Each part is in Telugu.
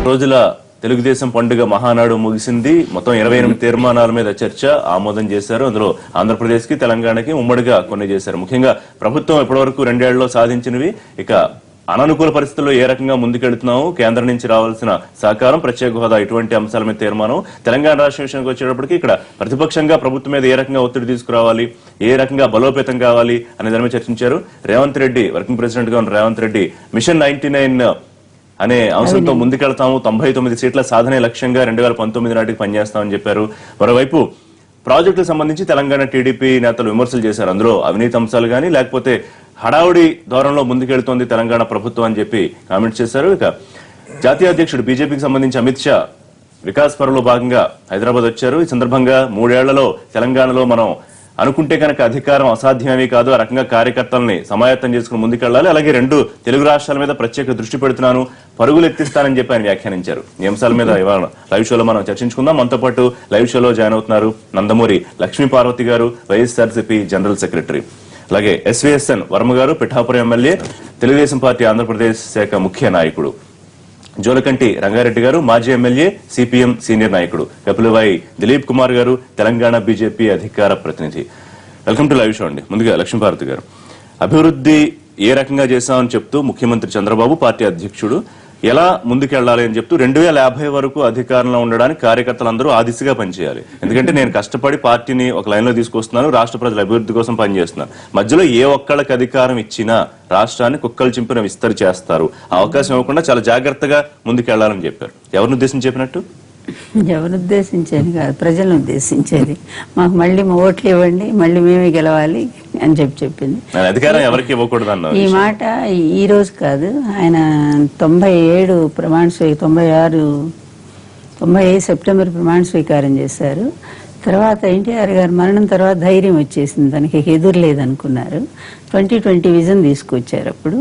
రోజుల తెలుగుదేశం పండుగ మహానాడు ముగిసింది. మొత్తం 28 తీర్మానాల మీద చర్చ ఆమోదం చేశారు. అందులో ఆంధ్రప్రదేశ్ కి తెలంగాణకి ఉమ్మడిగా కొన్ని చేశారు. ముఖ్యంగా ప్రభుత్వం ఇప్పటివరకు 2 ఏళ్లలో సాధించినవి, ఇక అననుకూల పరిస్థితుల్లో ఏ రకంగా ముందుకెళ్తున్నాము, కేంద్రం నుంచి రావాల్సిన సహకారం, ప్రత్యేక హోదా, ఇటువంటి అంశాల మీద తీర్మానం. తెలంగాణ రాష్ట్ర విషయానికి వచ్చేటప్పటికి ఇక్కడ ప్రతిపక్షంగా ప్రభుత్వం మీద ఏ రకంగా ఒత్తిడి తీసుకురావాలి, ఏ రకంగా బలోపేతం కావాలి అనే దాని మీద చర్చించారు. రేవంత్ రెడ్డి, వర్కింగ్ ప్రెసిడెంట్ గా ఉన్న రేవంత్ రెడ్డి మిషన్ 99 అనే అంశంతో ముందుకెళ్తాము, 99 సీట్ల సాధనే లక్ష్యంగా 2019 నాటికి పనిచేస్తామని చెప్పారు. మరోవైపు ప్రాజెక్టులకు సంబంధించి తెలంగాణ టీడీపీ నేతలు విమర్శలు చేశారు. అందులో అవినీతి అంశాలు గానీ లేకపోతే హడావుడి ధోరణిలో ముందుకెళ్తోంది తెలంగాణ ప్రభుత్వం అని చెప్పి కామెంట్స్ చేశారు. ఇక జాతీయ అధ్యక్షుడు బీజేపీకి సంబంధించి అమిత్ షా వికాస్ పర్వలో భాగంగా హైదరాబాద్ వచ్చారు. ఈ సందర్భంగా 3 ఏళ్లలో తెలంగాణలో మనం అనుకుంటే కనుక అధికారం అసాధ్యమేమీ కాదు, ఆ రకంగా కార్యకర్తల్ని సమాయత్తం చేసుకుని ముందుకెళ్లాలి, అలాగే 2 తెలుగు రాష్ట్రాల మీద ప్రత్యేక దృష్టి పెడుతున్నాను, పరుగులు ఎత్తిస్తానని చెప్పి ఆయన వ్యాఖ్యానించారు. ఈ అంశాల మీద ఇవాళ లైవ్ షోలో మనం చర్చించుకుందాం. మనతో పాటు లైవ్ షోలో జాయిన్ అవుతున్నారు నందమూరి లక్ష్మీ పార్వతి గారు, వైఎస్ఆర్సీపీ జనరల్ సెక్రటరీ, అలాగే ఎస్వీఎస్ఎన్ వర్మ గారు, పిఠాపురం ఎమ్మెల్యే, తెలుగుదేశం పార్టీ ఆంధ్రప్రదేశ్ శాఖ ముఖ్య నాయకుడు, జోలకంటి రంగారెడ్డి గారు, మాజీ ఎమ్మెల్యే, సిపిఎం సీనియర్ నాయకుడు, కపిలవాయి దిలీప్ కుమార్ గారు, తెలంగాణ బీజేపీ అధికార ప్రతినిధి. వెల్కమ్ టు లైవ్ షో అండి. ముందుగా లక్ష్మీపార్వతి గారు, అభివృద్ధి ఏ రకంగా చేశామని చెప్తూ ముఖ్యమంత్రి చంద్రబాబు, పార్టీ అధ్యక్షుడు ఎలా ముందుకెళ్లాలి అని చెప్తూ 2050 వరకు అధికారంలో ఉండడానికి కార్యకర్తలందరూ ఆ దిశగా పనిచేయాలి. ఎందుకంటే నేను కష్టపడి పార్టీని ఒక లైన్ లో తీసుకొస్తున్నాను, రాష్ట్ర ప్రజల అభివృద్ధి కోసం పనిచేస్తున్నాను, మధ్యలో ఏ ఒక్కళ్ళకి అధికారం ఇచ్చినా రాష్ట్రాన్ని కుక్కలు చింపిన విస్తరి చేస్తారు, అవకాశం ఇవ్వకుండా చాలా జాగ్రత్తగా ముందుకెళ్లాలని చెప్పారు. ఎవరిని ఉద్దేశించి చెప్పినట్టు? ఎవరు ఉద్దేశించేది కాదు, ప్రజలను ఉద్దేశించేది. మాకు మళ్ళీ ఓట్లు ఇవ్వండి, మళ్ళీ మేమే గెలవాలి అని చెప్పింది. అధికారం ఎవరికి ఇవ్వకూడదు అన్న ఈ మాట ఈ రోజు కాదు, ఆయన 97 ప్రమాణ స్వీకారం, 95 సెప్టెంబర్ ప్రమాణ స్వీకారం చేశారు. తర్వాత ఎన్టీఆర్ గారు మరణం తర్వాత ధైర్యం వచ్చేసింది, తనకి ఎదురు లేదనుకున్నారు. 2020 విజన్ తీసుకొచ్చారు. అప్పుడు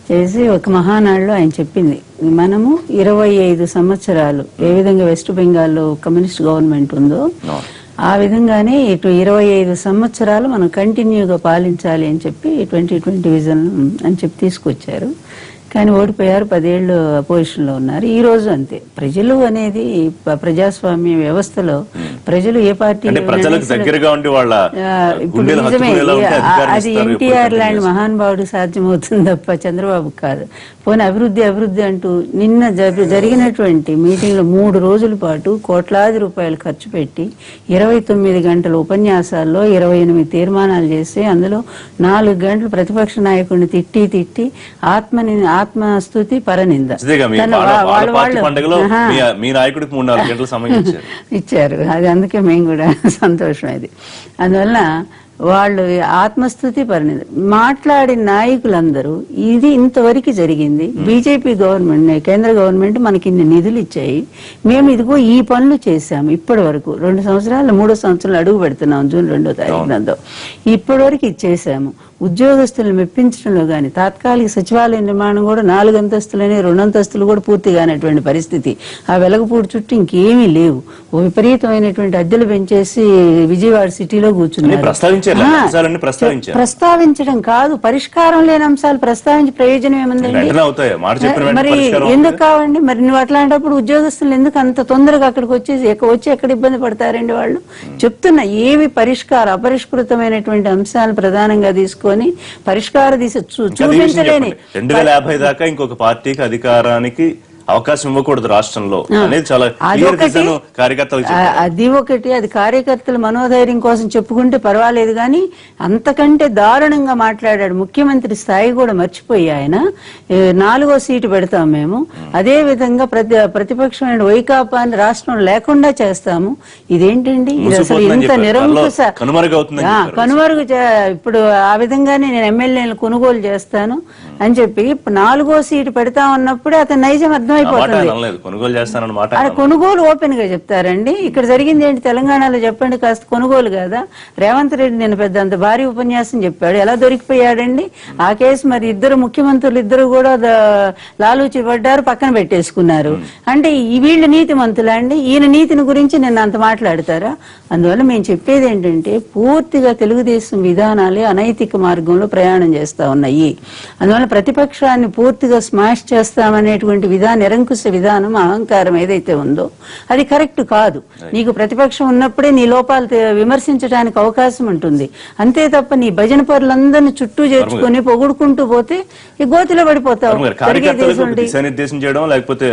చేసి ఒక మహానాడులో ఆయన చెప్పింది, మనము 25 సంవత్సరాలు ఏ విధంగా వెస్ట్ బెంగాల్లో కమ్యూనిస్ట్ గవర్నమెంట్ ఉందో ఆ విధంగానే ఇటు 25 సంవత్సరాలు మనం కంటిన్యూగా పాలించాలి అని చెప్పి 2020 విజన్ అని చెప్పి తీసుకొచ్చారు. కానీ ఓడిపోయారు, 10 ఏళ్ళు అపోజిషన్ లో ఉన్నారు. ఈ రోజు అంతే. ప్రజలు అనేది ప్రజాస్వామ్య వ్యవస్థలో ప్రజలు ఏ పార్టీ అది ఎన్టీఆర్ లాంటి మహానుభావుడు సాధ్యమవుతుంది తప్ప చంద్రబాబు కాదు. పోనీ అభివృద్ధి అంటూ నిన్న జరిగినటువంటి మీటింగ్ లో 3 రోజుల పాటు కోట్లాది రూపాయలు ఖర్చు పెట్టి 29 గంటల ఉపన్యాసాల్లో 28 తీర్మానాలు చేసి అందులో 4 గంటలు ప్రతిపక్ష నాయకుడిని తిట్టి ఆత్మస్తుతి పరనింద ఇచ్చారు. అది అందుకే మేము కూడా సంతోషం. అది అందువల్ల వాళ్ళు ఆత్మస్తుతి పరిణితి మాట్లాడిన నాయకులందరూ ఇది ఇంతవరకు జరిగింది. బీజేపీ గవర్నమెంట్, కేంద్ర గవర్నమెంట్ మనకి ఇన్ని నిధులు ఇచ్చాయి, మేము ఇదిగో ఈ పనులు చేశాము. ఇప్పటి వరకు 2 సంవత్సరాలు 3వ సంవత్సరాలు అడుగు పెడుతున్నాం. జూన్ 2వ తారీఖునందో ఇప్పటి వరకు ఇచ్చేసాము. ఉద్యోగస్తులను మెప్పించడంలో గాని తాత్కాలిక సచివాలయ నిర్మాణం కూడా 4 అంతస్తులనే 2 అంతస్తులు కూడా పూర్తిగానటువంటి పరిస్థితి. ఆ వెలగపూడి చుట్టూ ఇంకేమీ లేవు. ఓ విపరీతమైనటువంటి అద్దెలు పెంచేసి విజయవాడ సిటీలో కూర్చున్నారు. ప్రస్తావించడం కాదు, పరిష్కారం లేని అంశాలు ప్రస్తావించి ప్రయోజనం ఏముందండి? మరి ఎందుకు కావండి? మరి నువ్వు అట్లాంటప్పుడు ఉద్యోగస్తులు ఎందుకు అంత తొందరగా అక్కడికి వచ్చి ఎక్కడ ఇబ్బంది పడతారండి? వాళ్ళు చెప్తున్నా ఏవి అపరిష్కృతమైనటువంటి అంశాలు ప్రధానంగా తీసుకొని పరిష్కార దిశ చూపించలేని 2050 దాకా ఇంకొక పార్టీకి అధికారానికి అవకాశం ఇవ్వకూడదు రాష్ట్రంలో అనేది చాలా అది ఒకటి. అది కార్యకర్తల మనోధైర్యం కోసం చెప్పుకుంటే పర్వాలేదు, కానీ అంతకంటే దారుణంగా మాట్లాడాడు. ముఖ్యమంత్రి స్థాయి కూడా మర్చిపోయి ఆయన 4వ సీటు పెడతాం మేము, అదే విధంగా ప్రతిపక్షమైన వైకాపాని రాష్ట్రం లేకుండా చేస్తాము. ఇదేంటండి? ఇది అసలు ఇంత నిరంకుశ కనుమరుగు. ఇప్పుడు ఆ విధంగానే నేను ఎమ్మెల్యేలను కొనుగోలు చేస్తాను అని చెప్పి 4వ సీటు పెడతా ఉన్నప్పుడే అతను నైజం అర్థమైపోతుంది. కొనుగోలు ఓపెన్ గా చెప్తారండి. ఇక్కడ జరిగింది ఏంటి తెలంగాణలో చెప్పండి కాస్త? కొనుగోలు కదా. రేవంత్ రెడ్డి నేను పెద్ద అంత భారీ ఉపన్యాసం చెప్పాడు, ఎలా దొరికిపోయాడండి ఆ కేసు? మరి ముఖ్యమంత్రులు ఇద్దరు కూడా లాలూచి పడ్డారు, పక్కన పెట్టేసుకున్నారు. అంటే వీళ్ళు నీతి మంతులా అండి? ఈయన నీతిని గురించి నిన్న అంత మాట్లాడతారా? అందువల్ల మేము చెప్పేది ఏంటంటే పూర్తిగా తెలుగుదేశం విధానాలే అనైతిక మార్గంలో ప్రయాణం చేస్తా ఉన్నాయి. అందువల్ల ప్రతిపక్షాన్ని పూర్తిగా స్మాష్ చేస్తామనేటువంటి విధానం నిరంకుశ విధానం, అహంకారం ఏదైతే ఉందో అది కరెక్ట్ కాదు. నీకు ప్రతిపక్షం ఉన్నప్పుడే నీ లోపాలు విమర్శించడానికి అవకాశం ఉంటుంది. అంతే తప్ప నీ భజన పరులందరినీ చుట్టూ చేర్చుకొని పొగుడుకుంటూ పోతే ఈ గోతిలో పడిపోతావు. కార్యకర్తలకు దిశానిర్దేశం చేయడం, లేకపోతే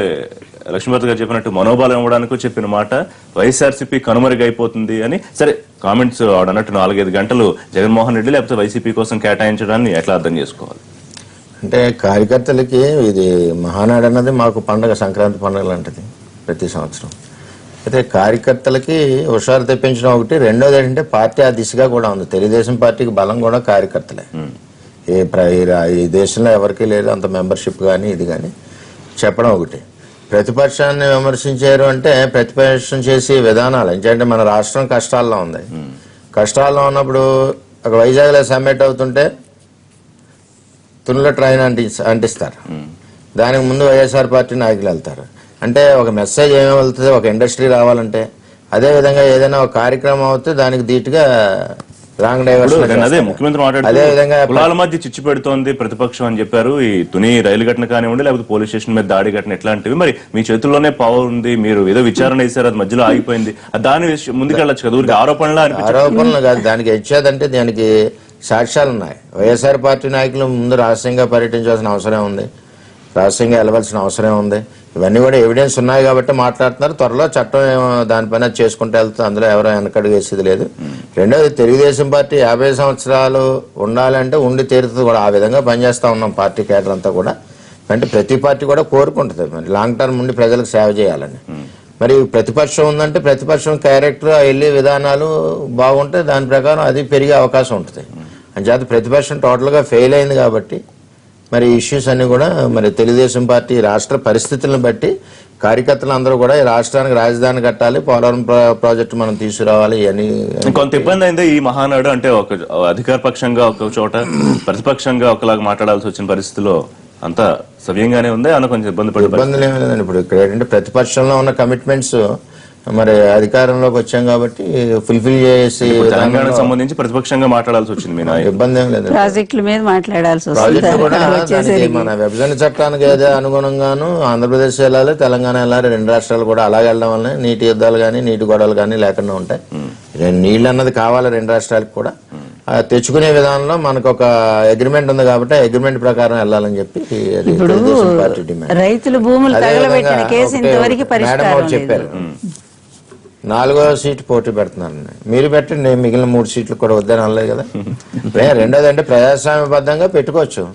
లక్ష్మీపతి గారు చెప్పినట్టు మనోబలం ఇవ్వడానికి చెప్పిన మాట వైఎస్ఆర్సీపీ కనుమరుగైపోతుంది అని. సరే, కామెంట్స్ అన్నట్టు 4-5 గంటలు జగన్మోహన్ రెడ్డి లేకపోతే వైసీపీ కోసం కేటాయించడాన్ని ఎట్లా అర్థం చేసుకోవాలి? అంటే కార్యకర్తలకి ఇది మహానాడు అన్నది మాకు పండుగ, సంక్రాంతి పండుగ లాంటిది ప్రతి సంవత్సరం. అయితే కార్యకర్తలకి హుషారు తెప్పించడం ఒకటి, రెండోది ఏంటంటే పార్టీ ఆ దిశగా కూడా ఉంది. తెలుగుదేశం పార్టీకి బలం కూడా కార్యకర్తలే. ఈ దేశంలో ఎవరికీ లేదు అంత మెంబర్షిప్ కానీ ఇది కానీ చెప్పడం ఒకటి. ప్రతిపక్షాన్ని విమర్శించారు అంటే ప్రతిపక్షం చేసే విధానాలు ఎందుకంటే మన రాష్ట్రం కష్టాల్లో ఉంది. కష్టాల్లో ఉన్నప్పుడు ఒక వైజాగ్లో సమ్మిట్ అవుతుంటే తునిలో ట్రైన్ అంటిస్తారు. దానికి ముందు వైఎస్ఆర్ పార్టీ నాయకులు వెళ్తారు. అంటే ఒక మెసేజ్ ఏమేమి వెళ్తుంది, ఒక ఇండస్ట్రీ రావాలంటే. అదే విధంగా ఏదైనా ఒక కార్యక్రమం అవుతే దానికి ధీటుగా రాంగ్ డైవర్షన్. అదే ముఖ్యమంత్రి మాట్లాడుతూ కులాల మధ్య చిచ్చు పెడుతోంది ప్రతిపక్షం అని చెప్పారు. ఈ తుని రైలు ఘటన కానివ్వండి, లేకపోతే పోలీస్ స్టేషన్ మీద దాడి ఘటన, ఇట్లాంటివి మరి మీ చేతుల్లోనే పవర్ ఉంది, మీరు ఏదో విచారణ చేశారు, అది మధ్యలో ఆగిపోయింది, దాని ముందుకెళ్ళచ్చు కదా. ఊరికి ఆరోపణలు కాదు, దానికి ఇచ్చేదంటే దానికి సాక్ష్యాలు ఉన్నాయి. వైఎస్ఆర్ పార్టీ నాయకులు ముందు రహస్యంగా పర్యటించాల్సిన అవసరం ఉంది, రహస్యంగా వెళ్ళవలసిన అవసరం ఉంది. ఇవన్నీ కూడా ఎవిడెన్స్ ఉన్నాయి కాబట్టి మాట్లాడుతున్నారు. త్వరలో చట్టం దానిపైన చేసుకుంటూ వెళ్తుంది, అందులో ఎవరో వెనకడుగు వేసేది లేదు. రెండోది, తెలుగుదేశం పార్టీ 50 సంవత్సరాలు ఉండాలంటే ఉండి తీరుతుంది కూడా. ఆ విధంగా పనిచేస్తూ ఉన్నాం పార్టీ కేడర్ అంతా కూడా. అంటే ప్రతి పార్టీ కూడా కోరుకుంటుంది మరి లాంగ్ టర్మ్ ఉండి ప్రజలకు సేవ చేయాలని. మరి ప్రతిపక్షం ఉందంటే ప్రతిపక్షం క్యారెక్టర్, వెళ్ళే విధానాలు బాగుంటే దాని ప్రకారం అది పెరిగే అవకాశం ఉంటుంది. అంచేత ప్రతిపక్షం టోటల్గా ఫెయిల్ అయింది కాబట్టి మరి ఇష్యూస్ అన్ని కూడా మరి తెలుగుదేశం పార్టీ రాష్ట్ర పరిస్థితులను బట్టి కార్యకర్తలు అందరూ కూడా ఈ రాష్ట్రానికి రాజధాని కట్టాలి, పోలవరం ప్రాజెక్టు మనం తీసుకురావాలి. ఇవన్నీ కొంత ఇబ్బంది అయింది ఈ మహానాడు అంటే. ఒక అధికార పక్షంగా ఒక చోట, ప్రతిపక్షంగా ఒకలాగా మాట్లాడాల్సి వచ్చిన పరిస్థితిలో అంతా సవ్యంగానే ఉంది అన్న కొంచెం ఇబ్బందులు ఏమీ లేదండి. ఇప్పుడు ఇక్కడ ఏంటంటే ప్రతిపక్షంలో ఉన్న కమిట్మెంట్స్ మరి అధికారంలోకి వచ్చాం కాబట్టి ఫుల్ఫిల్ చేసి తెలంగాణకు సంబంధించి ప్రతిపక్షంగా మాట్లాడాల్సి వచ్చింది. మీ ఇబ్బంది ఏం లేదు. ప్రాజెక్టుల మీద మాట్లాడాల్సి ప్రాజెక్టు కూడా మన విభజన చట్టానికి ఏదో అనుగుణంగాను ఆంధ్రప్రదేశ్ వెళ్ళాలి, తెలంగాణ వెళ్ళాలి. 2 రాష్ట్రాలు కూడా అలాగే వెళ్ళడం వల్ల నీటి యుద్ధాలు కానీ నీటి గొడవలు కానీ లేకుండా ఉంటాయి. నీళ్ళు అన్నది కావాలి 2 రాష్ట్రాలకు కూడా. తెచ్చుకునే విధానంలో మనకు ఒక అగ్రిమెంట్ ఉంది కాబట్టి ఆ అగ్రిమెంట్ ప్రకారం వెళ్ళాలని చెప్పి తెలుగుదేశం పార్టీ డిమాండ్. రైతులు భూములు తగలబెట్టిన కేసు ఇంతవరకు పరిష్కారం చెప్పారు. 4వ సీటు పోటీ పెడుతున్నాను, మీరు పెట్టండి, మిగిలిన 3 సీట్లు కూడా వద్దని అనలేదు కదా. రెండోది అంటే ప్రజాస్వామ్యబద్ధంగా పెట్టుకోవచ్చు.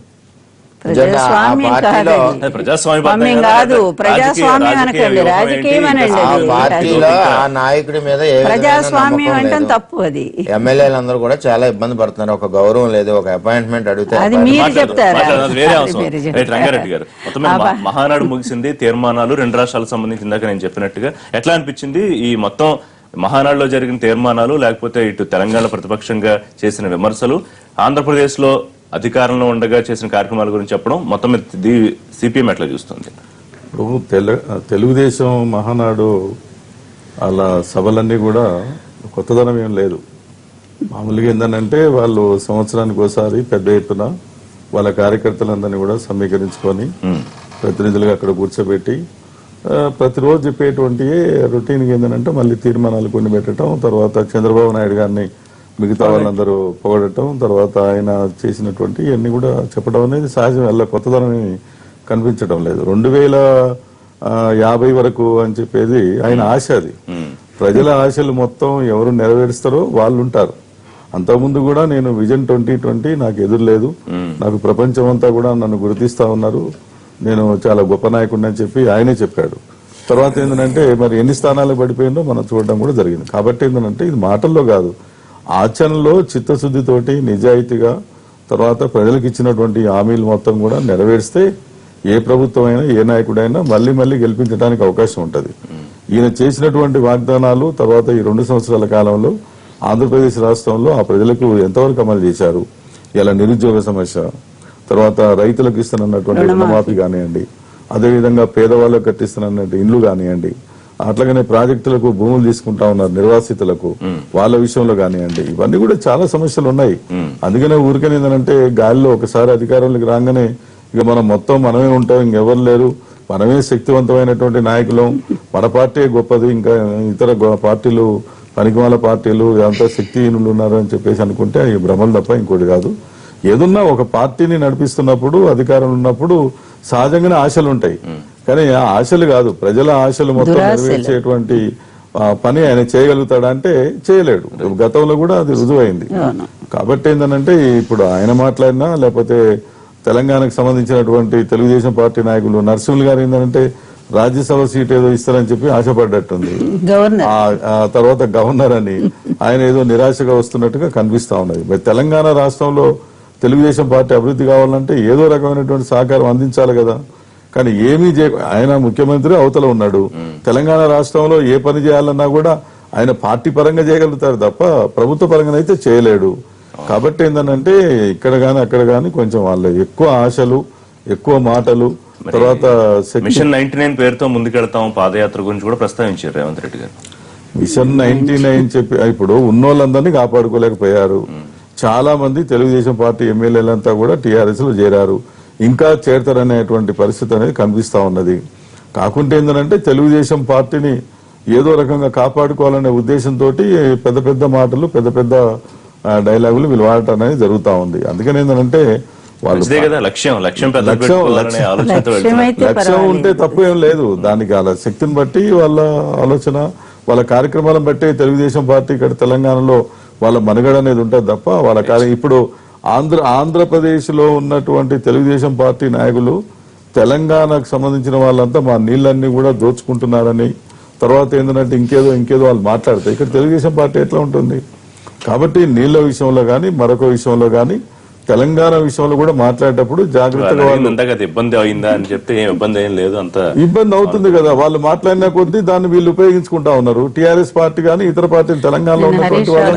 పార్టీలో ఆ నాయకుడి మీద ప్రజాస్వామ్యం అంటే తప్పు. అది ఎమ్మెల్యేలందరూ కూడా చాలా ఇబ్బంది పడుతున్నారు. ఒక గౌరవం లేదు, ఒక అపాయింట్మెంట్ అడిగితే అది మీరు చెప్తారా? రంగారెడ్డి గారు, మొత్తం మహానాడు ముగిసింది, తీర్మానాలు 2 రాష్ట్రాలకు సంబంధించి ఇందాక నేను చెప్పినట్టుగా ఎట్లా అనిపించింది ఈ మొత్తం మహానాడులో జరిగిన తీర్మానాలు, లేకపోతే ఇటు తెలంగాణ ప్రతిపక్షంగా చేసిన విమర్శలు, ఆంధ్రప్రదేశ్ లో అధికారంలో ఉండగా చేసిన కార్యక్రమాల గురించి చెప్పడం, మొత్తం సిపిఎం ఎట్లా చూస్తుంది? ఇప్పుడు తెలుగుదేశం మహానాడు అలా సభలన్నీ కూడా కొత్తదనం ఏం లేదు. మామూలుగా ఏంటంటే వాళ్ళు సంవత్సరానికి ఒకసారి పెద్ద ఎత్తున వాళ్ళ కార్యకర్తలందరినీ కూడా సమీకరించుకొని ప్రతినిధులుగా అక్కడ కూర్చోబెట్టి ప్రతిరోజు చెప్పేటువంటి రొటీన్ ఏంటంటే మళ్ళీ తీర్మానాలు కొన్ని పెట్టడం, తర్వాత చంద్రబాబు నాయుడు గారిని మిగతా వాళ్ళందరూ పొగడటం, తర్వాత ఆయన చేసినటువంటి ఇవన్నీ కూడా చెప్పడం అనేది సహజం. వల్ల కొత్తదనం కనిపించడం లేదు. 2050 వరకు అని చెప్పేది ఆయన ఆశ. అది ప్రజల ఆశలు మొత్తం ఎవరు నెరవేరుస్తారో వాళ్ళు ఉంటారు. అంతకుముందు కూడా నేను విజన్ 2020 నాకు ఎదురు లేదు, నాకు ప్రపంచం అంతా కూడా నన్ను గుర్తిస్తా ఉన్నారు, నేను చాలా గొప్ప నాయకుడిని అని చెప్పి ఆయనే చెప్పాడు. తర్వాత ఏంటంటే మరి ఎన్ని స్థానాలు పడిపోయిందో మనం చూడడం కూడా జరిగింది. కాబట్టి ఏంటంటే ఇది మాటల్లో కాదు, ఆచరణలో చిత్తశుద్ధితోటి నిజాయితీగా తర్వాత ప్రజలకు ఇచ్చినటువంటి హామీలు మొత్తం కూడా నెరవేరిస్తే ఏ ప్రభుత్వం అయినా ఏ నాయకుడైనా మళ్లీ మళ్లీ గెలిపించడానికి అవకాశం ఉంటుంది. ఈయన చేసినటువంటి వాగ్దానాలు తర్వాత ఈ 2 సంవత్సరాల కాలంలో ఆంధ్రప్రదేశ్ రాష్ట్రంలో ఆ ప్రజలకు ఎంతవరకు అమలు చేశారు? ఇలా నిరుద్యోగ సమస్య, తర్వాత రైతులకు ఇస్తున్నటువంటి రుణమాఫీ కానివ్వండి, అదేవిధంగా పేదవాళ్ళకు కట్టిస్తున్నటువంటి ఇండ్లు కానివ్వండి, అట్లాగనే ప్రాజెక్టులకు భూములు తీసుకుంటా ఉన్నారు నిర్వాసితులకు, వాళ్ళ విషయంలో కానివ్వండి, ఇవన్నీ కూడా చాలా సమస్యలు ఉన్నాయి. అందుకనే ఊరికనే ఏంటంటే గాలిలో ఒకసారి అధికారంలోకి రాగానే ఇక మనం మొత్తం మనమే ఉంటాం, ఇంకెవరు లేరు, మనమే శక్తివంతమైనటువంటి నాయకులం, మన పార్టీ గొప్పది, ఇంకా ఇతర పార్టీలు పనికిమాల పార్టీలు అంతా శక్తిహీనులు ఉన్నారు అని చెప్పేసి అనుకుంటే ఈ భ్రమలు తప్ప ఇంకోటి కాదు. ఏదున్నా ఒక పార్టీని నడిపిస్తున్నప్పుడు, అధికారంలో ఉన్నప్పుడు సహజంగానే ఆశలు ఉంటాయి. కానీ ఆ ఆశలు కాదు, ప్రజల ఆశలు మొత్తం నెరవేర్చేటువంటి పని ఆయన చేయగలుగుతాడా అంటే చేయలేడు. గతంలో కూడా అది రుజువైంది. కాబట్టి ఏంటంటే ఇప్పుడు ఆయన మాట్లాడినా లేకపోతే తెలంగాణకు సంబంధించినటువంటి తెలుగుదేశం పార్టీ నాయకులు నరసింహులు గారు ఏంటంటే రాజ్యసభ సీట్ ఏదో ఇస్తారని చెప్పి ఆశపడ్డట్టుంది. ఆ తర్వాత గవర్నర్ అని ఆయన ఏదో నిరాశగా వస్తున్నట్టుగా కనిపిస్తా ఉన్నది. మరి తెలంగాణ రాష్ట్రంలో తెలుగుదేశం పార్టీ అభివృద్ధి కావాలంటే ఏదో రకమైనటువంటి సహకారం అందించాలి కదా. కానీ ఏమీ ఆయన ముఖ్యమంత్రి అవతల ఉన్నాడు. తెలంగాణ రాష్ట్రంలో ఏ పని చేయాలన్నా కూడా ఆయన పార్టీ పరంగా చేయగలుగుతారు తప్ప ప్రభుత్వ పరంగా అయితే చేయలేడు. కాబట్టి ఏంటంటే ఇక్కడ గాని అక్కడ గాని కొంచెం వాళ్ళ ఎక్కువ ఆశలు, ఎక్కువ మాటలు, తర్వాత మిషన్ 99 పేరుతో ముందుకెళ్తాం పాదయాత్ర గురించి కూడా ప్రస్తావించారు రేవంత్ రెడ్డి గారు. మిషన్ 99 చెప్పి ఇప్పుడు ఉన్నోళ్ళందరినీ కాపాడుకోలేకపోయారు. చాలా మంది తెలుగుదేశం పార్టీ ఎమ్మెల్యేలంతా కూడా టీఆర్ఎస్ లో చేరారు, ఇంకా చేరతారనేటువంటి పరిస్థితి అనేది కనిపిస్తా ఉన్నది. కాకుంటే ఏంటంటే తెలుగుదేశం పార్టీని ఏదో రకంగా కాపాడుకోవాలనే ఉద్దేశంతో పెద్ద పెద్ద మాటలు, పెద్ద పెద్ద డైలాగులు వీళ్ళు వాడటం అనేది జరుగుతా ఉంది. అందుకని ఏంటంటే వాళ్ళు లక్ష్యం ఉంటే తప్పు ఏం లేదు. దానికి వాళ్ళ శక్తిని బట్టి, వాళ్ళ ఆలోచన, వాళ్ళ కార్యక్రమాలను బట్టి తెలుగుదేశం పార్టీ ఇక్కడ తెలంగాణలో వాళ్ళ మనుగడ అనేది ఉంటుంది తప్ప వాళ్ళ ఇప్పుడు ఆంధ్రప్రదేశ్ లో ఉన్నటువంటి తెలుగుదేశం పార్టీ నాయకులు తెలంగాణకు సంబంధించిన వాళ్ళంతా మా నీళ్ళన్నీ కూడా దోచుకుంటున్నారని, తర్వాత ఏంటంటే ఇంకేదో వాళ్ళు మాట్లాడతారు. ఇక్కడ తెలుగుదేశం పార్టీ ఎట్లా ఉంటుంది? కాబట్టి నీళ్ల విషయంలో గాని మరొక విషయంలో గాని తెలంగాణ విషయంలో కూడా మాట్లాడేటప్పుడు జాగ్రత్తగా ఇబ్బంది అయిందా అని చెప్తే ఇబ్బంది ఏం లేదు, అంత ఇబ్బంది అవుతుంది కదా. వాళ్ళు మాట్లాడిన కొద్దీ దాన్ని వీళ్ళు ఉపయోగించుకుంటా ఉన్నారు. టీఆర్ఎస్ పార్టీ గానీ ఇతర పార్టీలు తెలంగాణలో ఉన్నటువంటి వాళ్ళు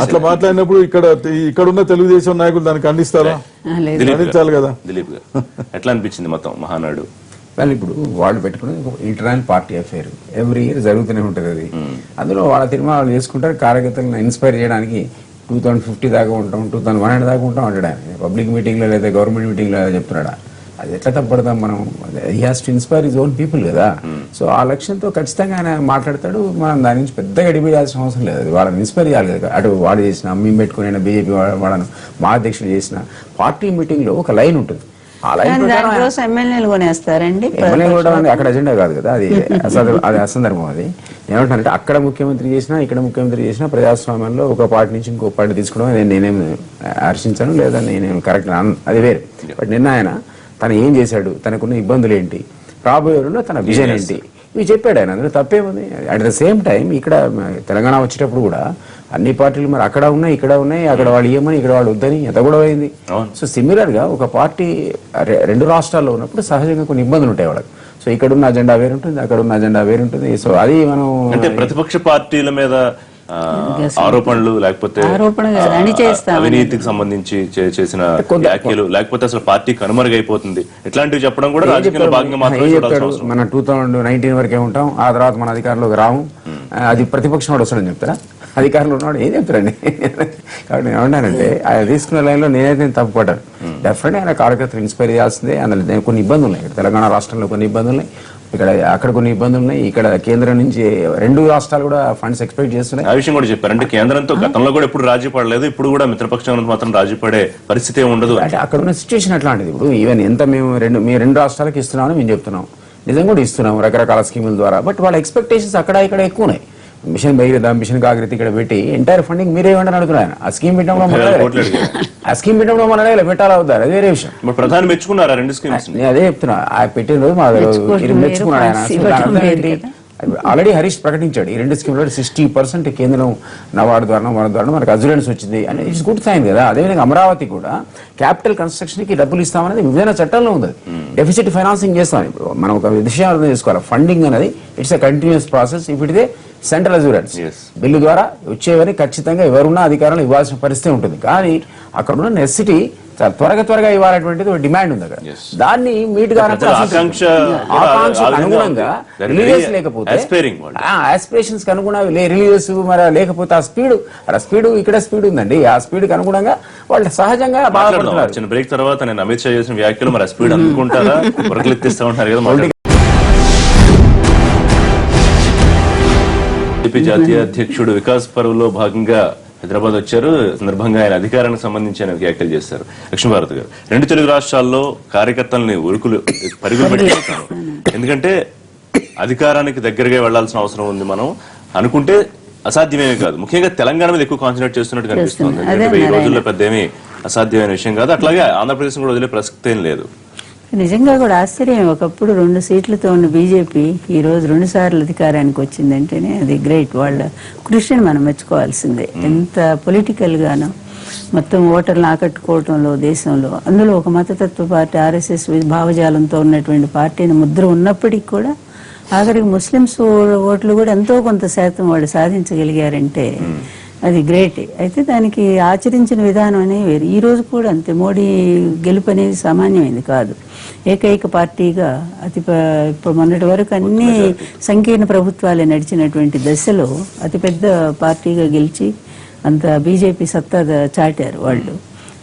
అట్లా మాట్లాడినప్పుడు ఇక్కడున్న తెలుగుదేశం నాయకులు దాన్ని ఖండిస్తారా? ఖండించాలి కదా. దిలీప్ గారు ఎట్లా అనిపించింది మొత్తం మహానాడు? వాళ్ళు ఇప్పుడు వాళ్ళు పెట్టుకుని internal party affair every year జరుగుతూనే ఉంటుంది. అది అందులో వాళ్ళ తీర్మానాలు చేసుకుంటారు. కార్యకర్తలను ఇన్స్పైర్ చేయడానికి 2050 దాకా ఉంటాం, 2100 దాకా ఉంటాం అంటాడు. పబ్లిక్ మీటింగ్ లో లేదా గవర్నమెంట్ మీటింగ్ లో చెప్తున్నాడా? అది ఎట్లా తప్పడతాం మనం? He has to inspire his own people కదా. సో ఆ లక్ష్యంతో ఖచ్చితంగా ఆయన మాట్లాడతాడు. మనం దాని నుంచి పెద్దగా డిబేట్ చేయాల్సిన అవసరం లేదు. అది వాళ్ళని ఇన్స్పైర్ చేయాలి కదా. అటు వాడు చేసిన మేము పెట్టుకుని బీజేపీ వాళ్ళను మా అధ్యక్షుడు చేసిన పార్టీ మీటింగ్ లో ఒక లైన్ ఉంటుంది. ఆ లైన్ ఎమ్మెల్యేలు కొనేస్తారండి. అక్కడ అజెండా కాదు కదా, అది అసందర్భం. అది ఏమంటారంటే అక్కడ ముఖ్యమంత్రి చేసినా ఇక్కడ ముఖ్యమంత్రి చేసినా ప్రజాస్వామ్యంలో ఒక పార్టీ నుంచి ఇంకో పార్టీ తీసుకోవడం నేనేం హర్షించాను లేదా నేనేం కరెక్ట్, అది వేరు. బట్ నిన్న ఆయన తను ఏం చేశాడు, తనకున్న ఇబ్బందులు ఏంటి, రాబోయే రోజుల్లో తన విజన్ ఏంటి, ఇవి చెప్పాడు ఆయన. అందులో తప్పేముంది? అట్ ద సేమ్ టైం ఇక్కడ తెలంగాణ వచ్చేటప్పుడు కూడా అన్ని పార్టీలు మరి అక్కడ ఉన్నాయి, ఇక్కడ ఉన్నాయి, అక్కడ వాళ్ళు ఇవ్వమని ఇక్కడ వాళ్ళు వద్దని ఎంత కూడా అయింది. సో సిమిలర్ గా ఒక పార్టీ రెండు రాష్ట్రాల్లో ఉన్నప్పుడు సహజంగా కొన్ని ఇబ్బందులు ఉంటాయి వాళ్ళకి. సో ఇక్కడ ఉన్న అజెండా వేరుంటుంది, అక్కడ ఉన్న అజెండా వేరుంటుంది. సో అది మనం అంటే ప్రతిపక్ష పార్టీల మీద ఆరోపణలు లేకపోతే అవినీతికి సంబంధించి చేసిన వ్యాఖ్యలు లేకపోతే అసలు పార్టీ కనుమరుగైపోతుంది ఇట్లాంటివి చెప్పడం కూడా రాజకీయాల భాగంగా మాత్రమే చెప్తాడు. మన 2019 వరకే ఉంటాం, ఆ తర్వాత మన అధికారంలోకి రాము, అది ప్రతిపక్షం వాడు వస్తాడని చెప్తారా? అధికారంలో ఉన్నాడు ఏం చెప్తారండి? కాబట్టి నేను ఏమన్నానంటే ఆయన తీసుకున్న లైన్లో నేనైతే తప్పుపడ్డాను. డెఫినెట్ ఆయన కార్యకర్తలు ఇన్స్పైర్ చేయాల్సిందే. అందులో కొన్ని ఇబ్బందులు ఉన్నాయి. ఇక్కడ తెలంగాణ రాష్ట్రంలో కొన్ని ఇబ్బందులు ఉన్నాయి, ఇక్కడ అక్కడ కొన్ని ఇబ్బందులు ఉన్నాయి. ఇక్కడ కేంద్రం నుంచి రెండు రాష్ట్రాలు కూడా ఫండ్స్ ఎక్స్పెక్ట్ చేస్తున్నాయి. ఆ విషయం కూడా చెప్పారు. అంటే కేంద్రంతో గతంలో కూడా ఎప్పుడు రాజీ పడలేదు, ఇప్పుడు కూడా మిత్రపక్షం మాత్రం రాజీ పడే పరిస్థితి ఉండదు. అంటే అక్కడ ఉన్న సిచ్యువేషన్ అట్లాంటిది. ఇప్పుడు ఈవెన్ ఎంత మేము రెండు రాష్ట్రాలకు ఇస్తున్నామని మేము చెప్తున్నాం, నిజంగా కూడా ఇస్తున్నాం రకరకాల స్కీముల ద్వారా. బట్ వాళ్ళ ఎక్స్పెక్టేషన్స్ అక్కడ ఇక్కడ ఎక్కువ ఉన్నాయి. మిషన్ భగీరథ, మిషన్ కాకృతి ఇక్కడ పెట్టి ఎంటైర్ ఫండింగ్ మీరే ఏమంటారు అడుగుతున్నాను. ఆ స్కీమ్ పెట్టడంలో మన పెట్టాలా అవుతారు, అది వేరే విషయం. ప్రధాని మెచ్చుకున్నారా రెండు స్కీమ్స్? అదే చెప్తున్నా. ఆ పెట్టిన రోజు మా మెచ్చుకున్నాడు ఆయన. ఆల్రెడీ హరీష్ ప్రకటించాడు ఈ రెండు స్కీమ్లో 60% కేంద్రం నవార్డు ద్వారా మన ద్వారా మనకు అజురెన్స్ వచ్చింది అని. ఇట్స్ గుడ్ సైన్ కదా. అదేవిధంగా అమరావతి కూడా క్యాపిటల్ కన్స్ట్రక్షన్ కి డబ్బులు ఇస్తామనేది విభజన చట్టంలో ఉంది. డెఫిసిట్ ఫైనాన్సింగ్ చేస్తాం. ఇప్పుడు మనం ఒక విషయం అర్థం చేసుకోవాలి. ఫండింగ్ అనేది it's a continuous process. If it ఇదే సెంట్రల్ అజూరెన్స్ బిల్లు ద్వారా వచ్చేవని ఖచ్చితంగా ఎవరున్నా అధికారులు ఇవ్వాల్సిన పరిస్థితి ఉంటుంది. కానీ అక్కడ ఉన్న నెసిటీ త్వరగా ఇవ్వాలనేటువంటిది ఒక డిమాండ్ ఉంది అక్కడ. దాన్ని మీట్ గా అనుగుణంగా రిలీజియస్ లేకపోతే ఆస్పిరేషన్స్ కి అనుగుణంగా రిలీజియస్ మరి లేకపోతే ఆ స్పీడ్ ఇక్కడ స్పీడ్ ఉందండి. ఆ స్పీడ్ కి అనుగుణంగా వాళ్ళు సహజంగా బాధపడుతున్నారు. చిన్న బ్రేక్ తర్వాత నేను అమిత్ షా చేసిన వ్యాఖ్యలు మరి స్పీడ్ అనుకుంటారా ఉరకలెత్తిస్తా ఉంటారు కదా. బీజేపీ జాతీయ అధ్యక్షుడు వికాస్ పర్వ్లో భాగంగా హైదరాబాద్ వచ్చారు. సందర్భంగా ఆయన అధికారానికి సంబంధించి ఆయన వ్యాఖ్యలు చేశారు. లక్ష్మీభారతి గారు, 2 తెలుగు రాష్ట్రాల్లో కార్యకర్తల్ని పరుగులు పెట్టేస్తాను, ఎందుకంటే అధికారానికి దగ్గరగా వెళ్లాల్సిన అవసరం ఉంది. మనం అనుకుంటే అసాధ్యమేమీ కాదు. ముఖ్యంగా తెలంగాణ మీద ఎక్కువ కాన్సన్ట్రేట్ చేస్తున్నట్టు కనిపిస్తుంది. ఎందుకంటే ఈ రోజుల్లో పెద్ద ఏమీ అసాధ్యమైన విషయం కాదు. అట్లాగే ఆంధ్రప్రదేశ్ కూడా వదిలే ప్రసక్తి ఏం లేదు. నిజంగా కూడా ఆశ్చర్యం, ఒకప్పుడు 2 సీట్లతో ఉన్న బీజేపీ ఈ రోజు 2 సార్లు అధికారానికి వచ్చిందంటేనే అది గ్రేట్. వాళ్ళ కృషిని మనం మెచ్చుకోవాల్సిందే. ఎంత పొలిటికల్ గానో మొత్తం ఓటర్లను ఆకట్టుకోవటంలో దేశంలో, అందులో ఒక మతతత్వ పార్టీ ఆర్ఎస్ఎస్ భావజాలంతో ఉన్నటువంటి పార్టీని ముద్ర ఉన్నప్పటికీ కూడా ఆఖరికి ముస్లిమ్స్ ఓట్లు కూడా ఎంతో కొంత శాతం వాళ్ళు సాధించగలిగారంటే అది గ్రేట్. అయితే దానికి ఆచరించిన విధానం అనేది వేరు. ఈ రోజు కూడా అంతే. మోడీ గెలుపు అనేది సామాన్యమైంది కాదు. ఏకైక పార్టీగా ఇప్పుడు మొన్నటి వరకు అన్ని సంకీర్ణ ప్రభుత్వాలే నడిచినటువంటి దశలో అతిపెద్ద పార్టీగా గెలిచి అంత బీజేపీ సత్తా చాటారు వాళ్ళు.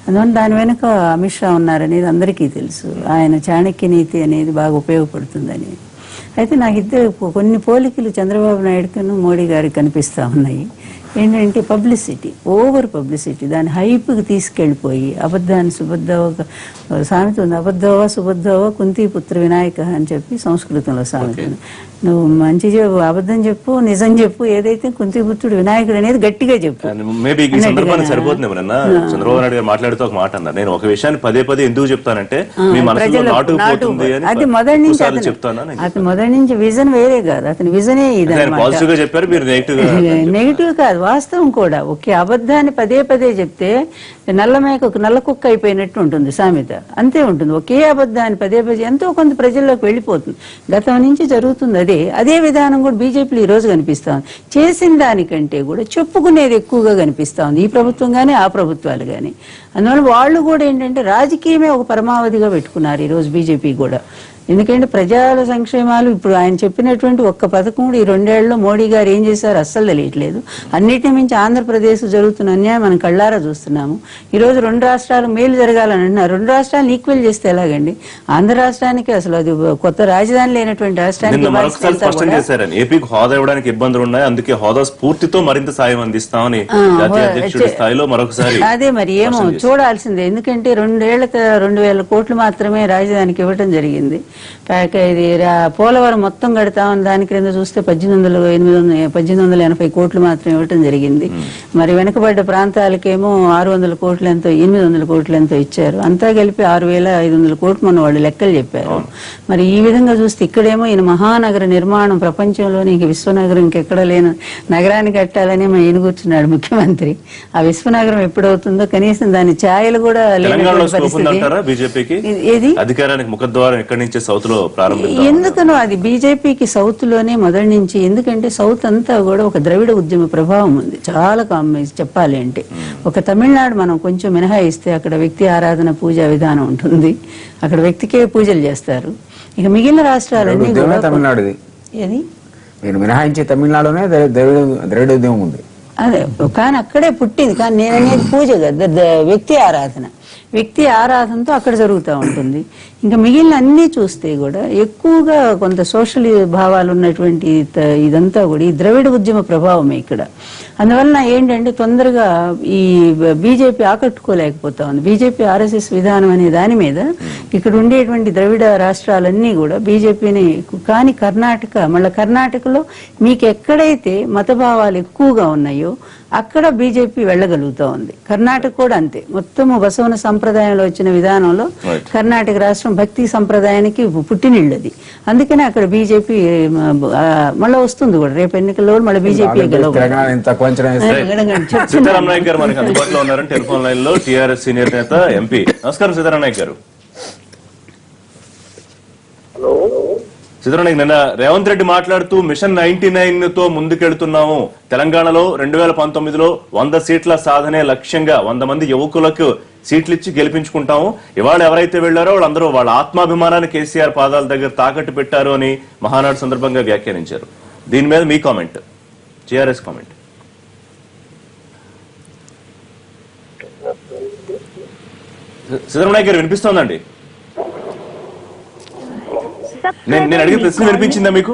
అందువల్ల దాని వెనుక అమిత్ షా ఉన్నారనేది అందరికీ తెలుసు. ఆయన చాణక్య నీతి అనేది బాగా ఉపయోగపడుతుందని. అయితే నాకు కొన్ని పోలికలు చంద్రబాబు నాయుడుకును మోడీ గారికి కనిపిస్తూ ఉన్నాయి. ఏంటంటే పబ్లిసిటీ, ఓవర్ పబ్లిసిటీ, దాని హైప్కి తీసుకెళ్ళిపోయి అబద్ధాన్ని సుబద్ధవ సామెత ఉంది, అబద్ధవ సుబద్ధవ కుంతిపుత్ర వినాయక అని చెప్పి సంస్కృతంలో సామెత. నువ్వు మంచి చెప్పు, అబద్ధం చెప్పు, నిజం చెప్పు, ఏదైతే కుంతిపుత్రుడు వినాయకుడు అనేది గట్టిగా చెప్పు. మేబీ ఈ సందర్భానికి సరిపోతుంది. చంద్రబాబు నాయుడు గారు మాట్లాడుతూ ఒక మాట అన్నారు, నేను ఒక విషయాన్ని పదే ఎందుకు చెప్తానంటే మీ మనసులో నాటుకుపోతుంది అని. అది మొదటి నుంచి అతను మొదటి నుంచి విజన్ వేరే కాదు, అతని విజనే ఇది. పాజిటివ్ గా చెప్పారు, మీరు నెగిటివ్ కాదు, వాస్తవం కూడా. ఒకే అబద్ధాన్ని పదే చెప్తే నల్లమేకకు నల్ల కుక్క అయిపోయినట్టు ఉంటుంది సామెత, అంతే ఉంటుంది. ఒకే అబద్ధాన్ని పదే ఎంతో కొంత ప్రజల్లోకి వెళ్ళిపోతుంది. గతం నుంచి జరుగుతుంది అదే విధానం కూడా బీజేపీలో ఈ రోజు కనిపిస్తా ఉంది. చేసిన దానికంటే కూడా చెప్పుకునేది ఎక్కువగా కనిపిస్తా ఉంది, ఈ ప్రభుత్వం గానీ ఆ ప్రభుత్వాలు గానీ. అందువల్ల వాళ్ళు కూడా ఏంటంటే రాజకీయమే ఒక పరమావధిగా పెట్టుకున్నారు ఈ రోజు బీజేపీ కూడా. ఎందుకంటే ప్రజల సంక్షేమాలు ఇప్పుడు ఆయన చెప్పినటువంటి ఒక్క పథకం కూడా ఈ 2 ఏళ్లలో మోడీ గారు ఏం చేశారు అస్సలు తెలియట్లేదు. అన్నిటి మించి ఆంధ్రప్రదేశ్ జరుగుతున్న అన్యాయం మనం కళ్ళారా చూస్తున్నాము. ఈ రోజు 2 రాష్ట్రాలు మేలు జరగాలని అంటున్నారు. 2 రాష్ట్రాలను ఈక్వల్ చేస్తే ఎలాగండి? ఆంధ్ర రాష్ట్రానికి అసలు అది కొత్త రాజధాని లేనటువంటి రాష్ట్రానికి ఏపీకి హోదా ఇవ్వడానికి ఇబ్బందులు ఉన్నాయి, అందుకే హోదా స్ఫూర్తితో మరింత సాయం అందిస్తామని జాతీయ అధ్యక్షుడి స్థాయిలో మరొకసారి. అదే మరి ఏమో చూడాల్సిందే. ఎందుకంటే 2 ఏళ్ల 2,000 కోట్లు మాత్రమే రాజధానికి ఇవ్వటం జరిగింది. ఇది పోలవరం మొత్తం కడతామని దాని క్రింద చూస్తే 1880 కోట్లు మాత్రం ఇవ్వటం జరిగింది. మరి వెనుకబడ్డ ప్రాంతాలకేమో 600 కోట్లు ఎంతో 800 కోట్లు ఎంతో ఇచ్చారు. అంతా కలిపి 6,500 కోట్లు మొన్న వాళ్ళు లెక్కలు చెప్పారు. మరి ఈ విధంగా చూస్తే ఇక్కడేమో ఈయన మహానగర నిర్మాణం ప్రపంచంలోని ఇంక విశ్వనగరం ఇంకెక్కడ లేని నగరాన్ని కట్టాలని ఈయన కూర్చున్నాడు ముఖ్యమంత్రి. ఆ విశ్వనగరం ఎప్పుడవుతుందో కనీసం దాని ఛాయలు కూడా ఏది అధికారానికి ముఖద్వారం ఎక్కడి నుంచి సౌత్ లో ప్రారంభించారు. ఎందుకనో అది బీజేపీకి సౌత్ లోనే మొదటి నుంచి. ఎందుకంటే సౌత్ అంతా కూడా ఒక ద్రవిడ ఉద్యమ ప్రభావం ఉంది చాలా చెప్పాలి అంటే. ఒక తమిళనాడు మనం కొంచెం మినహాయిస్తే అక్కడ వ్యక్తి ఆరాధన పూజా విధానం ఉంటుంది, అక్కడ వ్యక్తికే పూజలు చేస్తారు. ఇక మిగిలిన రాష్ట్రాలన్నీ తమిళనాడు ఏది మీరు మినహాయించే తమిళనాడునే ద్రవిడ ఉద్యమం ఉంది. అదే కానీ అక్కడే పుట్టింది. కానీ నేననేది పూజ కదా, వ్యక్తి ఆరాధన. వ్యక్తి ఆరాధనతో అక్కడ జరుగుతూ ఉంటుంది. ఇంకా మిగిలిన అన్ని చూస్తే కూడా ఎక్కువగా కొంత సోషల్ భావాలు ఉన్నటువంటి ఇదంతా కూడా ఈ ద్రవిడ ఉద్యమ ప్రభావమే ఇక్కడ. అందువలన ఏంటంటే తొందరగా ఈ బీజేపీ ఆకట్టుకోలేకపోతా ఉంది. బీజేపీ ఆర్ఎస్ఎస్ విధానం అనే దాని మీద ఇక్కడ ఉండేటువంటి ద్రవిడ రాష్ట్రాలన్నీ కూడా బీజేపీని. కానీ మళ్ళీ కర్ణాటకలో మీకు ఎక్కడైతే మతభావాలు ఎక్కువగా ఉన్నాయో అక్కడ బీజేపీ వెళ్ళగలుగుతా ఉంది. కర్ణాటక కూడా అంతే. మొత్తము బసవన సంప్రదాయంలో వచ్చిన విధానంలో కర్ణాటక రాష్ట్రం భక్తి సంప్రదాయానికి పుట్టినిళ్ళది. అందుకనే అక్కడ బీజేపీ మళ్ళీ వస్తుంది కూడా. రేపు ఎన్నికల్లో మళ్ళీ బీజేపీ సీతారాం నాయక్ గారు మనకి అందుబాటులో ఉన్నారని టెలిఫోన్ లైన్ లో టీఆర్ఎస్ సీనియర్ నేత ఎంపీ. నమస్కారం సీతారాం నాయక్ గారు. సీతారాం, నిన్న రేవంత్ రెడ్డి మాట్లాడుతూ మిషన్ 99 తో ముందుకెళ్తున్నాము, తెలంగాణలో 2019లో 100 సీట్ల సాధనే లక్ష్యంగా 100 మంది యువకులకు సీట్లు ఇచ్చి గెలిపించుకుంటాము. ఇవాళ ఎవరైతే వెళ్లారో వాళ్ళందరూ వాళ్ళ ఆత్మాభిమానాన్ని కేసీఆర్ పాదాల దగ్గర తాకట్టు పెట్టారు అని మహానాడు సందర్భంగా వ్యాఖ్యానించారు. దీని మీద మీ కామెంట్, టీఆర్ఎస్ కామెంట్. సిద్ధరామయ్య గారు వినిపిస్తోందండి? నేను అడిగే ప్రశ్న వినిపించిందా మీకు?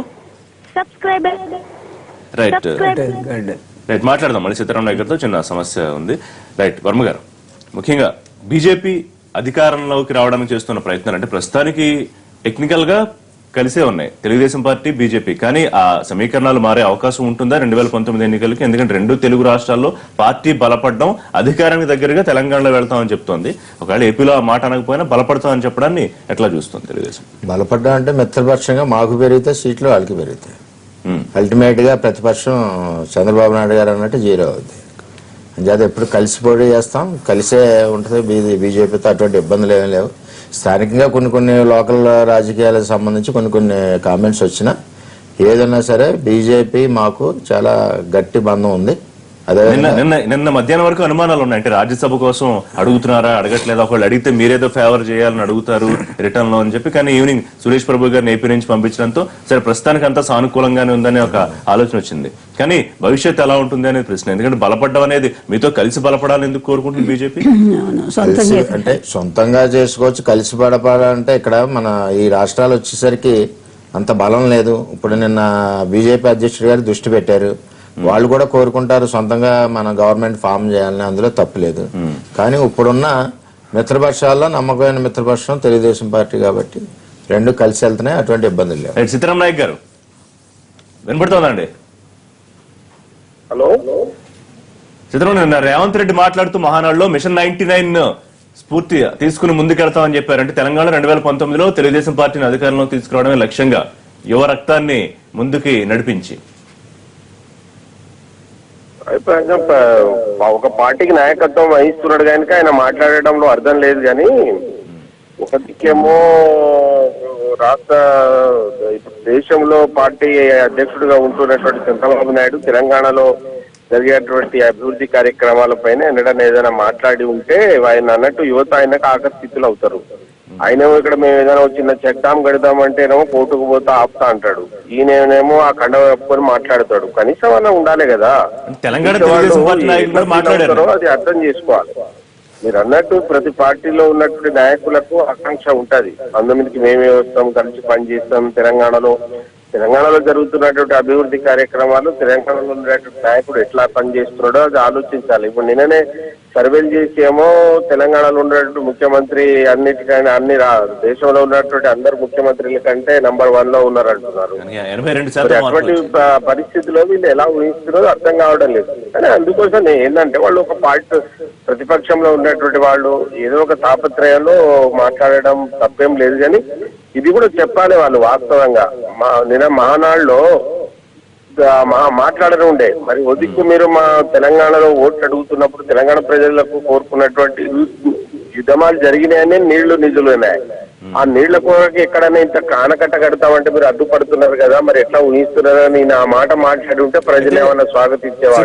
రైట్ రైట్ మాట్లాడదాం మళ్ళీ సిద్ధరామయ్య గారితో. చిన్న సమస్య ఉంది. రైట్ వర్మ గారు, ముఖ్యంగా బీజేపీ అధికారంలోకి రావడానికి చేస్తున్న ప్రయత్నాలు అంటే ప్రస్తుతానికి టెక్నికల్ గా కలిసే ఉన్నాయి తెలుగుదేశం పార్టీ బీజేపీ, కానీ ఆ సమీకరణాలు మారే అవకాశం ఉంటుందా 2019 ఎన్నికలకి? ఎందుకంటే రెండు తెలుగు రాష్ట్రాల్లో పార్టీ బలపడడం, అధికారానికి దగ్గరగా తెలంగాణలో వెళ్తామని చెప్తోంది. ఒకవేళ ఏపీలో ఆ మాట అనకపోయినా బలపడతామని చెప్పడాన్ని ఎట్లా చూస్తుంది తెలుగుదేశం? బలపడ్డా అంటే మిత్రపక్షంగా మాకు పెరిగితే సీట్లు వాళ్ళకి పెరుగుతాయి. అల్టిమేట్ గా ప్రతిపక్షం చంద్రబాబు నాయుడు గారు అన్నట్టు 0 అవుద్ది. అంచేత ఎప్పుడు కలిసి పోటీ చేస్తాం, కలిసే ఉంటుంది. బీజేపీతో అటువంటి ఇబ్బందులు ఏమీ లేవు. స్థానికంగా కొన్ని లోకల్ రాజకీయాలకు సంబంధించి కొన్ని కామెంట్స్ వచ్చినా ఏదన్నా సరే బీజేపీ మాకు చాలా గట్టి బంధం ఉంది. అదే నిన్న మధ్యాహ్నం వరకు అనుమానాలు ఉన్నాయి. అంటే రాజ్యసభ కోసం అడుగుతున్నారా, అడగట్లేదా, ఒకళ్ళు అడిగితే మీరేదో ఫేవర్ చేయాలని అడుగుతారు రిటర్న్ లో అని చెప్పి. కానీ ఈవినింగ్ సురేష్ ప్రభు గారిని ఏపీ నుంచి పంపించడంతో సరే ప్రస్తుతానికి అంతా సానుకూలంగానే ఉందనే ఒక ఆలోచన వచ్చింది. కానీ భవిష్యత్తు ఎలా ఉంటుంది అనేది ప్రశ్న. ఎందుకంటే బలపడడం అనేది మీతో కలిసి బలపడాలని ఎందుకు కోరుకుంటుంది బీజేపీ? అంటే సొంతంగా చేసుకోవచ్చు, కలిసి బలపడాలంటే ఇక్కడ మన ఈ రాష్ట్రాలు వచ్చేసరికి అంత బలం లేదు. ఇప్పుడు నిన్న బీజేపీ అధ్యక్షుడు గారు దృష్టి పెట్టారు. వాళ్ళు కూడా కోరుకుంటారు సొంతంగా మన గవర్నమెంట్ ఫామ్ చేయాలని, అందులో తప్పులేదు. కానీ ఇప్పుడున్న మిత్రపక్షాల్లో నమ్మకమైన మిత్రపక్షం తెలుగుదేశం పార్టీ కాబట్టి రెండు కలిసి వెళ్తున్నాయి, అటువంటి ఇబ్బందులు లేవు. సీతారామనాయక్ గారు వినపడుతోందండి? హలో సీతారామన్, రేవంత్ రెడ్డి మాట్లాడుతూ మహానాడులో మిషన్ 99 స్ఫూర్తి తీసుకుని ముందుకెళ్తామని చెప్పారంటే తెలంగాణ 2019లో తెలుగుదేశం పార్టీని అధికారంలో తీసుకురావడమే లక్ష్యంగా యువ రక్తాన్ని ముందుకి నడిపించి ఒక పార్టీకి నాయకత్వం వహిస్తున్నాడు కనుక ఆయన మాట్లాడటంలో అర్థం లేదు. కానీ ఒక దిక్కేమో రాష్ట్ర దేశంలో పార్టీ అధ్యక్షుడిగా ఉంటున్నటువంటి చంద్రబాబు నాయుడు తెలంగాణలో జరిగేటువంటి అభివృద్ధి కార్యక్రమాలపైన ఏదైనా మాట్లాడి ఉంటే ఆయన అన్నట్టు యువత ఆయనకు ఆకర్షితులు అవుతారు. ఆయనేమో ఇక్కడ మేము ఏదైనా చిన్న చెక్ డామ్ కడదామంటేనేమో కోర్టుకు పోతా ఆపుతా అంటాడు. ఈయనేమో ఆ కండ కప్పుకొని మాట్లాడతాడు. కనీసం అలా ఉండాలి కదా. అది అర్థం చేసుకోవాలి. మీరు అన్నట్టు ప్రతి పార్టీలో ఉన్నటువంటి నాయకులకు ఆకాంక్ష ఉంటది. 19కి మేమే వస్తాం, కలిసి పనిచేస్తాం, తెలంగాణలో జరుగుతున్నటువంటి అభివృద్ధి కార్యక్రమాలు తెలంగాణలో ఉన్నటువంటి నాయకుడు ఎట్లా పనిచేస్తున్నాడో అది ఆలోచించాలి. ఇప్పుడు నిన్ననే సర్వేలు చేసి ఏమో తెలంగాణలో ఉన్నటువంటి ముఖ్యమంత్రి అన్ని దేశంలో ఉన్నటువంటి అందరు ముఖ్యమంత్రుల కంటే నంబర్ 1 లో ఉన్నారు అంటున్నారు. అటువంటి పరిస్థితిలో వీళ్ళు ఎలా ఊహిస్తున్నారో అర్థం కావడం లేదు. కానీ అందుకోసం ఏంటంటే వాళ్ళు ఒక పార్టీ ప్రతిపక్షంలో ఉన్నటువంటి వాళ్ళు ఏదో ఒక తాపత్రయంలో మాట్లాడడం తప్పేం లేదు. కానీ ఇది కూడా చెప్పాలి వాళ్ళు వాస్తవంగా. నిన్న మహానాడులో మాట్లాడడం ఉండే. మరి ఒదిక్కు మీరు మా తెలంగాణలో ఓట్లు అడుగుతున్నప్పుడు తెలంగాణ ప్రజలకు కోరుకున్నటువంటి యుద్ధమాలు జరిగినాయని నీళ్లు నిధులున్నాయి. ఆ నీళ్ల కోరకి ఎక్కడైనా ఇంత కానకట్ట కడతామంటే మీరు అడ్డుపడుతున్నారు కదా, మరి ఎట్లా ఊహిస్తున్నారని నేను ఆ మాట మాట్లాడి ఉంటే ప్రజలు ఏమన్నా స్వాగతించేవాళ్ళు.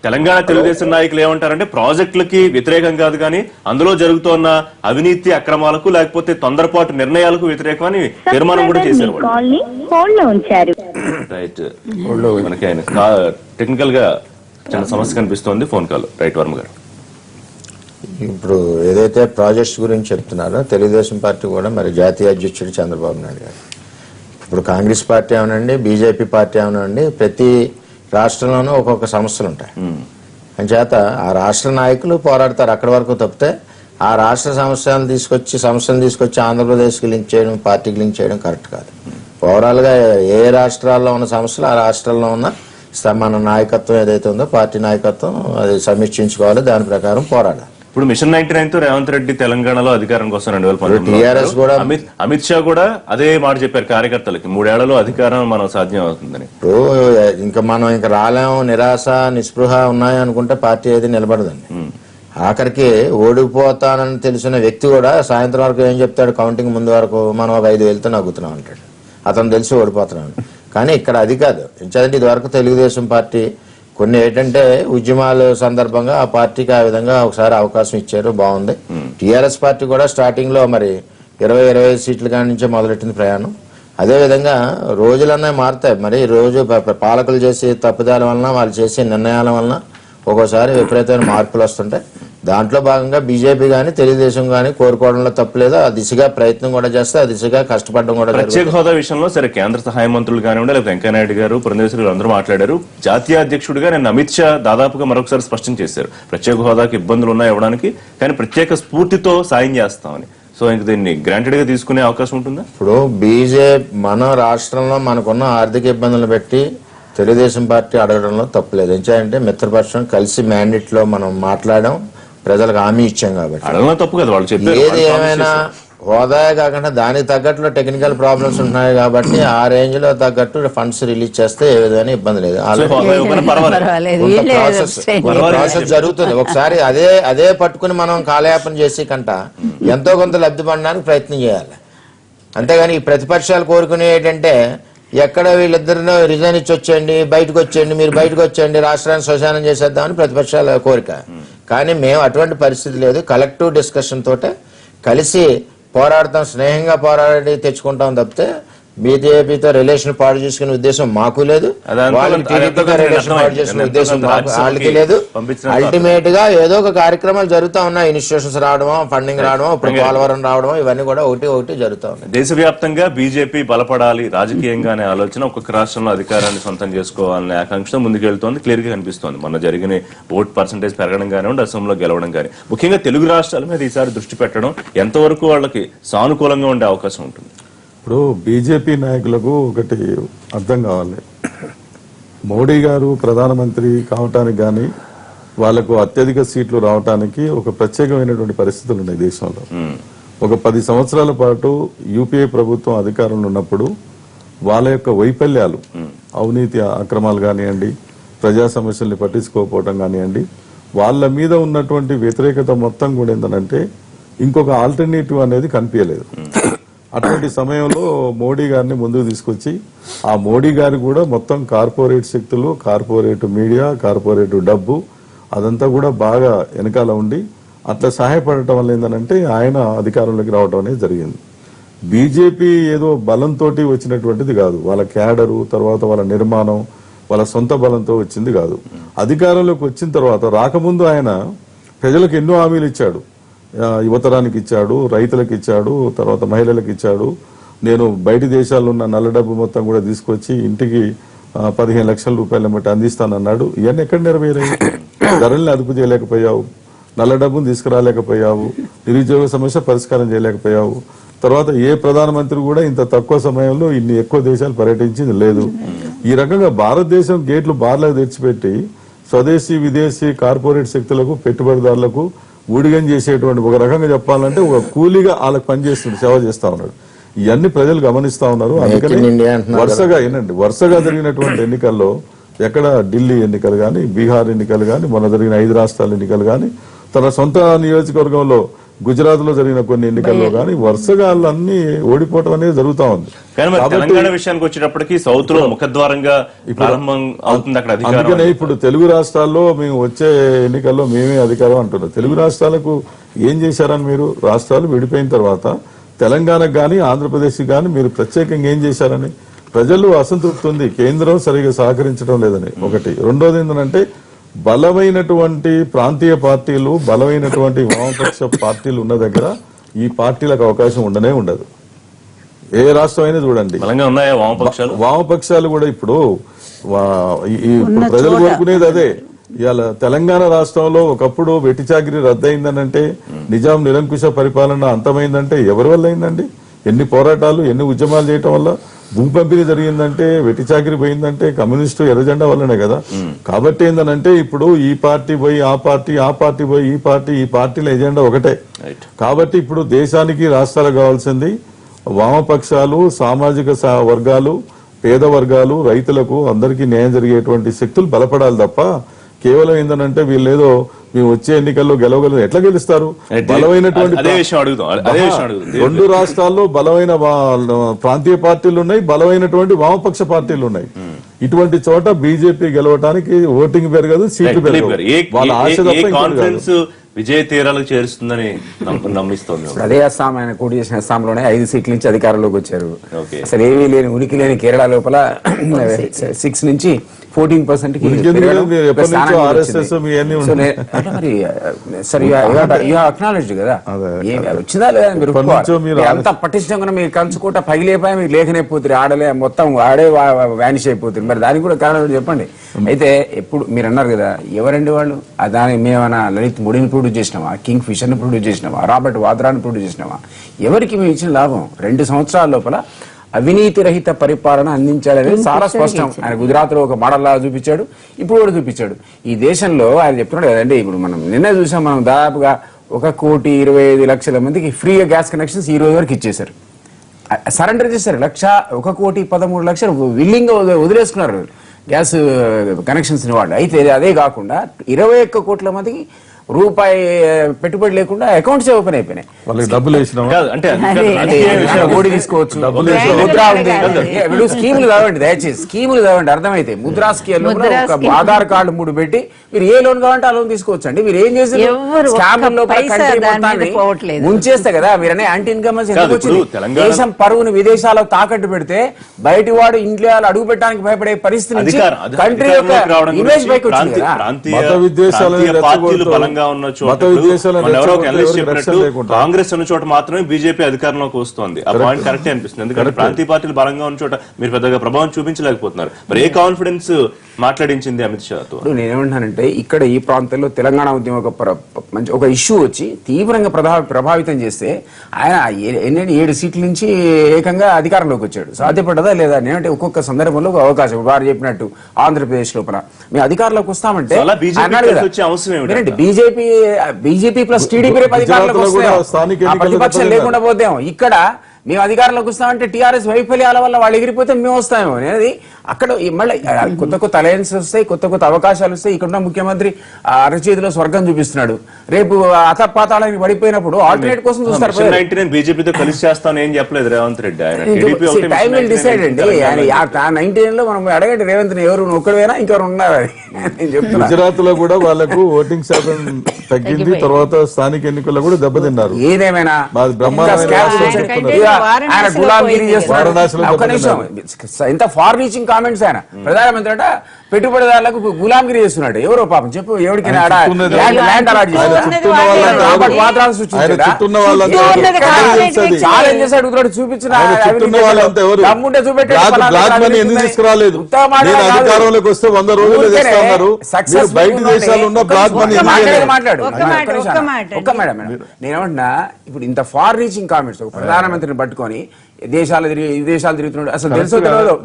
తెలంగాణ తెలుగుదేశం నాయకులు ఏమంటారంటే ప్రాజెక్టులకి వ్యతిరేకం కాదు, కానీ అందులో జరుగుతున్న అవినీతి అక్రమాలకు లేకపోతే తొందరపాటు నిర్ణయాలకు వ్యతిరేకమని తీర్మానం కూడా చేశారు. రైట్, మనకి ఆయన టెక్నికల్ గా చాలా సమస్య కనిపిస్తోంది. Phone call. రైట్ వర్మ గారు, ఇప్పుడు ఏదైతే ప్రాజెక్ట్స్ గురించి చెప్తున్నారో తెలుగుదేశం పార్టీ కూడా మరి జాతీయ అధ్యక్షుడు చంద్రబాబు నాయుడు గారు, ఇప్పుడు కాంగ్రెస్ పార్టీ ఏమనండి, బీజేపీ పార్టీ ఏమనండి, ప్రతి రాష్ట్రంలోనూ ఒక్కొక్క సమస్యలు ఉంటాయి. అంచేత ఆ రాష్ట్ర నాయకులు పోరాడతారు అక్కడి వరకు. తప్పితే ఆ రాష్ట్ర సమస్యలను తీసుకొచ్చి ఆంధ్రప్రదేశ్కి లింక్ చేయడం, పార్టీకి లింక్ చేయడం కరెక్ట్ కాదు. ఓవరాల్ గా ఏ రాష్ట్రాల్లో ఉన్న సమస్యలు ఆ రాష్ట్రాల్లో ఉన్న మన నాయకత్వం ఏదైతే ఉందో పార్టీ నాయకత్వం అది సమీక్షించుకోవాలి, దాని ప్రకారం పోరాడాలి. ఇప్పుడు మిషన్ 99 తో రేవంత్ రెడ్డి తెలంగాణలో అధికారం కోసం 2019 కూడా అమిత్ షా కూడా అదే మాట చెప్పారు కార్యకర్తలకి, 3 ఏళ్లలో అధికారం మనం సాధ్యం అవుతుందని. ఇప్పుడు మనం ఇంకా రాలేము, నిరాశ నిస్పృహ ఉన్నాయనుకుంటే పార్టీ ఏది నిలబడదండి. ఆఖరికి ఓడిపోతానని తెలిసిన వ్యక్తి కూడా సాయంత్రం వరకు ఏం చెప్తాడు, కౌంటింగ్ ముందు వరకు మనం ఒక 5,000తో నగ్గుతున్నాం అంటాడు. అతను తెలిసి ఓడిపోతున్నాడు. కానీ ఇక్కడ అది కాదు. ఎందుకంటే ఇది వరకు తెలుగుదేశం పార్టీ కొన్ని ఏంటంటే ఉద్యమాల సందర్భంగా ఆ పార్టీకి ఆ విధంగా ఒకసారి అవకాశం ఇచ్చారు, బాగుంది. టీఆర్ఎస్ పార్టీ కూడా స్టార్టింగ్ లో మరి 20 సీట్ల కాడి నుంచే మొదలెట్టింది ప్రయాణం. అదేవిధంగా రోజులన్నా మారుతాయి. మరి రోజు పాలకులు చేసే తప్పుదాల వలన, వాళ్ళు చేసే నిర్ణయాల వలన ఒక్కోసారి విపరీతమైన మార్పులు వస్తుంటాయి. దాంట్లో భాగంగా బీజేపీ కానీ తెలుగుదేశం కానీ కోరుకోవడంలో తప్పులేదు. ఆ దిశగా ప్రయత్నం కూడా చేస్తే ఆ దిశగా కష్టపడడం కూడా ప్రత్యేక జరుగుతుంది. హోదా విషయంలో సరే కేంద్ర సహాయ మంత్రులు కానివ్వండి, లేకపోతే వెంకయ్యనాయుడు గారు, పురంధేశ్వరి అందరూ మాట్లాడారు. జాతీయ అధ్యక్షుడిగా నేను అమిత్ షా దాదాపుగా మరొకసారి స్పష్టం చేశారు ప్రత్యేక హోదాకి ఇబ్బందులు ఉన్నాయి ఇవ్వడానికి, కానీ ప్రత్యేక స్ఫూర్తితో సాయం చేస్తామని. సో ఇంక దీన్ని గ్రాంటెడ్ గా తీసుకునే అవకాశం ఉంటుందా? ఇప్పుడు బీజేపీ మన రాష్ట్రంలో మనకున్న ఆర్థిక ఇబ్బందులు పెట్టి తెలుగుదేశం పార్టీ అడగడంలో తప్పులేదు. ఎందుకంటే మిత్రపక్షం కలిసి మ్యాండేట్ లో మనం మాట్లాడడం, ప్రజలకు హామీ ఇచ్చాం కాబట్టి. అడగడం తప్పు కదా, వాళ్ళు చెప్పారు. ఏది ఏమైనా హోదాయే కాకుండా దానికి తగ్గట్లు టెక్నికల్ ప్రాబ్లమ్స్ ఉన్నాయి కాబట్టి ఆ రేంజ్ లో తగ్గట్టు ఫండ్స్ రిలీజ్ చేస్తే ఏ విధమైన ఇబ్బంది లేదు. పర్వాలేదు, ప్రాసెస్ జరుగుతుంది. ఒకసారి అదే పట్టుకుని మనం కాలయాపన చేసి కంట ఎంతో కొంత లబ్ధి పొందడానికి ప్రయత్నం చేయాలి. అంతేగాని ఈ ప్రతిపక్షాలు కోరుకునే ఏంటంటే ఎక్కడ వీళ్ళిద్దరినో రిజైన్ ఇచ్చి వచ్చేయండి, బయటకు వచ్చేయండి, మీరు బయటకు వచ్చేయండి, రాష్ట్రాన్ని శ్మశానం చేసేద్దామని ప్రతిపక్షాల కోరిక. కానీ మేము అటువంటి పరిస్థితి లేదు. కలెక్టివ్ డిస్కషన్ తోటే కలిసి పోరాడతాం, స్నేహంగా పోరాడి తెచ్చుకుంటాం తప్పితే బీజేపీతో రిలేషన్ పాడు చేసుకునే ఉద్దేశం మాకు లేదు, వాళ్ళకి టీడీపీతో రిలేషన్ పాడు చేసుకునే ఉద్దేశం వాళ్ళకి లేదు. అల్టిమేట్ గా ఏదో ఒక కార్యక్రమాలు జరుగుతా ఉన్నాయి. ఇన్స్టిట్యూషన్స్ రావడమో, ఫండింగ్ రావడమో, ఇప్పుడు పోలవరం రావడమో, ఇవన్నీ కూడా ఒకటి జరుగుతా ఉన్నాయి. దేశవ్యాప్తంగా బీజేపీ బలపడాలి రాజకీయంగానే ఆలోచన, ఒక్కొక్క రాష్ట్రంలో అధికారాన్ని సొంతం చేసుకోవాలనే ఆకాంక్షతో ముందుకెళ్తోంది. క్లియర్ గా కనిపిస్తోంది. మన జరిగిన ఓట్ పర్సంటేజ్ పెరగడం కానివ్వండి, అసెంబ్లీలో గెలవడం కానీ, ముఖ్యంగా తెలుగు రాష్ట్రాల మీద ఈసారి దృష్టి పెట్టడం ఎంతవరకు వాళ్ళకి సానుకూలంగా ఉండే అవకాశం ఉంటుంది? ఇప్పుడు బీజేపీ నాయకులకు ఒకటి అర్థం కావాలి. మోడీ గారు ప్రధానమంత్రి కావటానికి కానీ వాళ్లకు అత్యధిక సీట్లు రావటానికి ఒక ప్రత్యేకమైనటువంటి పరిస్థితులు ఉన్నాయి దేశంలో. ఒక 10 సంవత్సరాల పాటు యూపీఏ ప్రభుత్వం అధికారంలో ఉన్నప్పుడు వాళ్ళ యొక్క వైఫల్యాలు, అవినీతి అక్రమాలు కానివ్వండి, ప్రజా సమస్యల్ని పట్టించుకోకపోవడం కానివ్వండి, వాళ్ళ మీద ఉన్నటువంటి వ్యతిరేకత మొత్తం కూడా ఏంటంటే ఇంకొక ఆల్టర్నేటివ్ అనేది కనిపించలేదు. అటువంటి సమయంలో మోడీ గారిని ముందుకు తీసుకొచ్చి ఆ మోడీ గారు కూడా మొత్తం కార్పొరేట్ శక్తులు, కార్పొరేట్ మీడియా, కార్పొరేట్ డబ్బు అదంతా కూడా బాగా వెనకాల ఉండి అట్లా సహాయపడటం వల్ల ఏంటంటే ఆయన అధికారంలోకి రావడం అనేది జరిగింది. బీజేపీ ఏదో బలంతో వచ్చినటువంటిది కాదు. వాళ్ళ క్యాడరు, తర్వాత వాళ్ళ నిర్మాణం, వాళ్ళ సొంత బలంతో వచ్చింది కాదు. అధికారంలోకి వచ్చిన తర్వాత రాకముందు ఆయన ప్రజలకు ఎన్నో హామీలు ఇచ్చాడు. యువతరానికి ఇచ్చాడు, రైతులకు ఇచ్చాడు, తర్వాత మహిళలకు ఇచ్చాడు. నేను బయటి దేశాల్లో ఉన్న నల్ల డబ్బు మొత్తం కూడా తీసుకొచ్చి ఇంటికి 15 లక్షల రూపాయల మట్టి అందిస్తానన్నాడు. ఇవన్నీ ఎక్కడ నెరవేరాయి? ధరల్ని అదుపు చేయలేకపోయావు, నల్ల డబ్బును తీసుకురాలేకపోయావు, నిరుద్యోగ సమస్య పరిష్కారం చేయలేకపోయావు. తర్వాత ఏ ప్రధానమంత్రి కూడా ఇంత తక్కువ సమయంలో ఇన్ని ఎక్కువ దేశాలు పర్యటించింది లేదు. ఈ రకంగా భారతదేశం గేట్లు బార్లకు తెచ్చిపెట్టి స్వదేశీ, విదేశీ కార్పొరేట్ శక్తులకు, పెట్టుబడిదారులకు ఊడిగం చేసేటువంటి, ఒక రకంగా చెప్పాలంటే ఒక కూలీగా వాళ్ళకి పనిచేస్తుంది, సేవ చేస్తా ఉన్నాడు. ఇవన్నీ ప్రజలు గమనిస్తా ఉన్నారు. అందుకని వరుసగా జరిగినటువంటి ఎన్నికల్లో ఎక్కడ ఢిల్లీ ఎన్నికలు కానీ, బీహార్ ఎన్నికలు కానీ, మొన్న జరిగిన 5 రాష్ట్రాల ఎన్నికలు కానీ, తన సొంత నియోజకవర్గంలో గుజరాత్ లో జరిగిన కొన్ని ఎన్నికల్లో కానీ వరుసగా అన్ని ఓడిపోవటం అనేది జరుగుతా ఉంది. తెలంగాణ విషయానికి వచ్చేటప్పటికి సౌత్ లో ముఖద్వారంగా ప్రారంభం అవుతుంది అక్కడ అధికారం. అందుకనే ఇప్పుడు తెలుగు రాష్ట్రాల్లో మేము వచ్చే ఎన్నికల్లో మేమే అధికారం అంటున్నారు. తెలుగు రాష్ట్రాలకు ఏం చేశారని మీరు? రాష్ట్రాలు విడిపోయిన తర్వాత తెలంగాణకు గానీ, ఆంధ్రప్రదేశ్ గానీ మీరు ప్రత్యేకంగా ఏం చేశారని ప్రజలు అసంతృప్తి ఉంది. కేంద్రం సరిగా సహకరించడం లేదని ఒకటి. రెండోది ఏంటంటే బలమైనటువంటి ప్రాంతీయ పార్టీలు, బలమైనటువంటి వామపక్ష పార్టీలు ఉన్న దగ్గర ఈ పార్టీలకు అవకాశం ఉండనే ఉండదు. ఏ రాష్ట్రం అయినా చూడండి, వామపక్షాలు కూడా ఇప్పుడు ప్రజలు కోరుకునేది అదే. ఇవాళ తెలంగాణ రాష్ట్రంలో ఒకప్పుడు వెట్టి చాకిరీ రద్దయిందనంటే, నిజాం నిరంకుశ పరిపాలన అంతమైందంటే ఎవరి వల్ల అయిందండి? ఎన్ని పోరాటాలు, ఎన్ని ఉద్యమాలు చేయటం వల్ల? భూ పంపిణీ జరిగిందంటే, వెట్టి చాకిరి పోయిందంటే కమ్యూనిస్టు ఎర్రజెండా వల్లనే కదా. కాబట్టి ఏంటంటే ఇప్పుడు ఈ పార్టీ పోయి ఆ పార్టీ, ఆ పార్టీ పోయి ఈ పార్టీ, ఈ పార్టీల ఎజెండా ఒకటే. కాబట్టి ఇప్పుడు దేశానికి రాష్ట్రాలకు కావాల్సింది వామపక్షాలు, సామాజిక వర్గాలు, పేద వర్గాలు, రైతులకు అందరికీ న్యాయం జరిగేటువంటి శక్తులు బలపడాలి తప్ప కేవలం ఏంటంటే వీళ్ళేదో మేము వచ్చే ఎన్నికల్లో గెలవగలరు. ఎట్లా గెలుస్తారు? బలమైనటువంటి 2 రాష్ట్రాల్లో బలమైన ప్రాంతీయ పార్టీలు ఉన్నాయి, బలమైనటువంటి వామపక్ష పార్టీలు ఉన్నాయి. ఇటువంటి చోట బీజేపీ గెలవడానికి ఓటింగ్ పెరగదు, సీట్లు పెరగదు. వాళ్ళ ఆశ తప్ప విజయ తీరాలకు చేరుస్తుందని నమ్మిస్తోంది. అదే అస్సాం ఆయన కూడి చేసిన అస్సాంలోనే 5 సీట్ల నుంచి అధికారంలోకి వచ్చారు. అసలు ఏమీ లేని, ఉనికి లేని కేరళ లోపల 6 నుంచి 14% కి ఇంకెందుకు పెరగడం, లేదు? మీరు ఎప్పటి ఒక స్థానం నుంచో కూడా RSS వచ్చింది. మీ అన్నీ సో ఉన్నాయి. అంటే మరి సార్ అక్నాలెడ్జ్ కదా అదే. వచ్చిందా లేదా అని మీరు ఎప్పటి నుంచో ఒప్పుకోవాలి. మీరు మీరు అంత పటిష్టంగా మీరు కంచుకోట పగిలిపోయి మీరు లేఖనైపోతుంది ఆడలే మొత్తం ఆడే వ్యానిష్ అయిపోతుంది. మరి దానికి కూడా కారణం ఏంటో చెప్పండి. అయితే ఎప్పుడు మీరు అన్నారు కదా ఎవరండి వాళ్ళు దాని మేమన్నా లలిత్ మోడీని ప్రొడ్యూస్ చేసినావా, కింగ్ ఫిషర్ ని ప్రొడ్యూస్ చేసినావా, రాబర్ట్ వాద్రాని ప్రొడ్యూస్ చేసినావా? ఎవరికి మేము ఇచ్చిన లాభం? 2 సంవత్సరాల లోపల అవినీతి రహిత పరిపాలన అందించాలనేది చాలా స్పష్టం. ఆయన గుజరాత్ లో ఒక మోడల్ లా చూపించాడు, ఇప్పుడు కూడా చూపించాడు. ఈ దేశంలో ఆయన చెప్తున్నాడు కదండి, ఇప్పుడు మనం నిన్నే చూసాం, మనం దాదాపుగా 1,25,00,000 మందికి ఫ్రీగా గ్యాస్ కనెక్షన్స్ ఈ రోజు వరకు ఇచ్చేశారు, సరెండర్ చేశారు. 1,13,00,000 విల్లింగ్ గా వదిలేసుకున్నారు గ్యాస్ కనెక్షన్స్ వాళ్ళు. అయితే అదే కాకుండా 21 కోట్ల మందికి రూపాయి పెట్టుబడి లేకుండా అకౌంట్స్ ఓపెన్ అయిపోయినాయి. వాళ్ళకి డబ్బులు వేసినామా? కాదు, అంటే ఓడి తీసుకోవచ్చు, ముద్రా ఉంది. వీళ్ళు స్కీములు కావండి, దయచేసి స్కీములు కావండి, అర్థమైతే ముద్రా స్కీమ్ ఆధార్ కార్డు 3 పెట్టి మీరు ఏ లోన్ కావాలంటే ఆ లోన్ తీసుకోవచ్చు అండి. మీరు ఏం చేసి ఎవరు ఒక్క పైసా దాని మీద పోవట్లేదు. ముంచేస్తే కదా మీరనే యాంటీ ఇన్కమ్ కాదు, ఇప్పుడు తెలంగాణ- దేశం పరువును విదేశాల్లో తాకట్టు పెడితే బయటి వాడు ఇంట్లో అడుగు పెట్టడానికి భయపడే పరిస్థితి నుంచి కంట్రీ యొక్క ఇమేజ్ పైకి వచ్చింది కదా. మత విద్వేషాలను పార్టీలు రెచ్చగొడుతూ- బలంగా ఉన్న చోట మత విద్వేషాలను మన ఎవరో ఒక రెచ్చగొడుతూ అనలిస్ట్ ఎవరికి చెప్పినట్టు రక్షణ లేకుండా. కాంగ్రెస్ ఉన్న చోట మాత్రమే బీజేపీ అధికారంలోకి వస్తుంది. ఆ పాయింట్ కరెక్టే అనిపిస్తుంది. ఎందుకంటే ప్రాంతీయ పార్టీలు బలంగా ఉన్న చోట మీరు పెద్దగా ప్రభావం చూపించలేకపోతున్నారు. మరి ఏ కాన్ఫిడెన్స్ మాట్లాడించింది అమిత్ షాతో? ఇప్పుడు నేనేమంటానంటే ఇక్కడ ఈ ప్రాంతంలో తెలంగాణ ఉద్యమం మంచి ఒక ఇష్యూ వచ్చి తీవ్రంగా ప్రభావితం చేస్తే ఆయన 7 సీట్ల నుంచి ఏకంగా అధికారంలోకి వచ్చాడు. సాధ్యపడ్డదా లేదా? నేనంటే ఒక్కొక్క సందర్భంలో ఒక అవకాశం, వారు చెప్పినట్టు ఆంధ్రప్రదేశ్ లోపల మేము అధికారంలోకి వస్తామంటే అలా BJP అన్నాడు కదా, వచ్చే అవసరం ఏమిటి? వినండి, బీజేపీ ప్లస్ టీడీపీ రేపు అధికారంలోకి గుజరాత్లో కూడా వస్తాం, స్థానిక ఆ ఎన్నికల్లో ప్రతిపక్షం దెబ్బతిన్నారు. లేకుండా పోతాం. ఇక్కడ మేము అధికారంలోకి వస్తామంటే టీఆర్ఎస్ వైఫల్యాల వల్ల వాళ్ళు ఎగిరిపోతే మేము వస్తామేమో అనేది. అక్కడ మళ్ళీ కొత్త అలయన్స్ వస్తాయి, కొత్త అవకాశాలు వస్తాయి. ఇక్కడున్న ముఖ్యమంత్రి అరచేతిలో స్వర్గం చూపిస్తున్నాడు. రేపు అతపాతాళానికి పడిపోయినప్పుడు ఆల్టర్నేట్ కోసం చూస్తారు. బీజేపీతో కలిసి చేస్తాను ఏం చెప్పలేదు రేవంత్ రెడ్డి. ఆయన TDP ఒకటే టైం విల్ డిసైడ్ అండి. తెలంగాణలో 19 లో మనం అడగండి రేవంత్ ని, ఎవరు ఒక్కడైనా ఇంకెవరు ఉన్నారు అని నేను చెప్తున్నా. గుజరాత్ లో కూడా వాళ్ళకు ఓటింగ్ శాతం తగ్గింది, తర్వాత స్థానిక ఎన్నికల్లో కూడా దెబ్బతిన్నారు. ఏదేమైనా మాది బ్రహ్మాండమైన ఇంకా రాష్ట్రం scam చెప్తున్నారు. ఇక ఆయన వారణాసిలో గులాంగిరి పోయింది చేస్తున్నాడు. వారణాసిలో ఒక్క నిమిషం, ఎంత ఫార్ రీచింగ్ కామెంట్స్ ఆయన. ప్రధానమంత్రి అట పెట్టుబడిదారులకు గులాంగిరి చేస్తున్నాడు. ఎవరో పాపం చెప్పు, ఎవరికి ఆయన చుట్టూ ఉన్న వాళ్ళంతా ఛాలెంజ్ చేసి అడుగుతాడు, చూపించిన ఆయన చుట్టూన్న వాళ్ళంతా ఎవరు? దమ్ముంటే చూపెట్టి బ్లాక్ మనీ ఎందుకు తీసుకురాలేదు? నేను అధికారంలోకి వస్తే 100 రోజులు తెస్తా ఉన్నారు. మీరు బయట దేశాలు ఉన్న బ్లాక్ మనీ మాట్లాడు. ఒక్క మాట. ఒక్క మేడం, నేనేమంటున్నా, ఇప్పుడు ఇంత ఫార్ రీచింగ్ కామెంట్స్ ఒక ప్రధానమంత్రిని పట్టుకొని దేశాలు తిరుగుతున్నాడు, అసలు తెలుసో తెలియదు.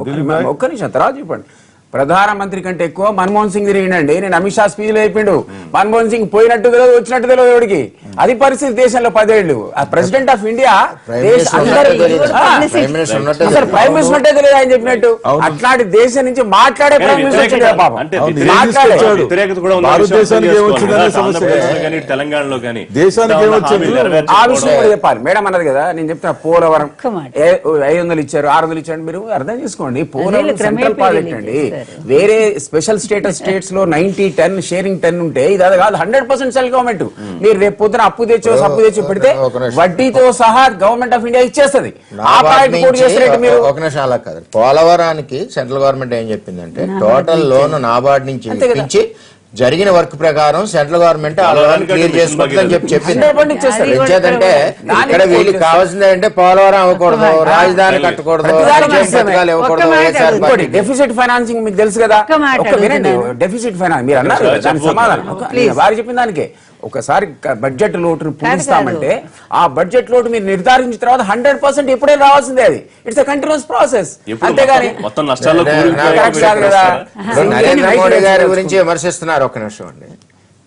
ఒక్క నిమిషం తర్వాత చెప్పండి. ప్రధానమంత్రి కంటే ఎక్కువ మన్మోహన్ సింగ్ తిరిగిండండి. నేను అమిత్ షా స్పీచ్ లో చెప్పిండు, మన్మోహన్ సింగ్ పోయినట్టు తెలియదు, వచ్చినట్టు తెలియదు ఎవరికి. అది పరిస్థితి దేశంలో 10 ఏళ్ళు. ఆ president of India prime minister ఉన్నట్టే తెలియదు ఆయన చెప్పినట్టు. అట్లాంటి దేశం నుంచి మాట్లాడే ప్రైమ్ మినిస్టర్ వచ్చింది కదా పాపం. అంటే మాట్లాడే వ్యతిరేకత కూడా ఉంది. భారతదేశానికి ఏమొచ్చిందనే సమస్య ఆంధ్రప్రదేశ్లో కానీ తెలంగాణలో కానీ దేశానికి ఏమొచ్చింది? ఆ విషయం కూడా చెప్పాలి. మేడం అన్నది కదా, నేను చెప్తున్నా పోలవరం 500 ఇచ్చారు, 600 ఇచ్చారు. మీరు అర్థం చేసుకోండి, పోలవరం సెంట్రల్ ప్రాజెక్ట్ అండి. వేరే స్పెషల్ స్టేట్స్ లో 90-10 షేరింగ్ 10 ఉంటే ఇది అది కాదు, 100% సెంట్రల్ గవర్నమెంట్. మీరు రేపు పొద్దున అప్పు తెచ్చి పెడితే వడ్డీతో సహా గవర్నమెంట్ ఆఫ్ ఇండియా ఇచ్చేస్తుంది. ఆ ప్రాజెక్ట్ కూడా చేసినట్టు మీరు ఒక నిమిషం అలా కాదు. పోలవరానికి సెంట్రల్ గవర్నమెంట్ ఏం చెప్పిందంటే టోటల్ లోన్ నాబార్డ్ నుంచి ఇప్పించి జరిగిన వర్క్ ప్రకారం సెంట్రల్ గవర్నమెంట్ క్లియర్ చేసుకుంటుందని చెప్పింది. ఇచ్చేదంటే ఇక్కడ వీళ్ళకి కావాల్సింది అంటే పోలవరం అవ్వకూడదు, రాజధాని కట్టకూడదు, డెఫిసిట్ ఫైనాన్సింగ్ మీకు తెలుసు కదా. వినండి, డెఫిసిట్ ఫైనాన్స్ మీరు అన్నారు, దానికి సమాధానం వారు చెప్పిన దానికే. ఒకసారి బడ్జెట్ లోటును పూజిస్తామంటే ఆ బడ్జెట్ లోటు మీరు నిర్ధారించిన తర్వాత 100% ఎప్పుడే రావాల్సిందే. అది ఇట్స్ ఎ కంటిన్యూస్ ప్రాసెస్. అంతేగాని నరేంద్ర మోడీ గారి గురించి విమర్శిస్తున్నారు. ఒక నిమిషం అండి,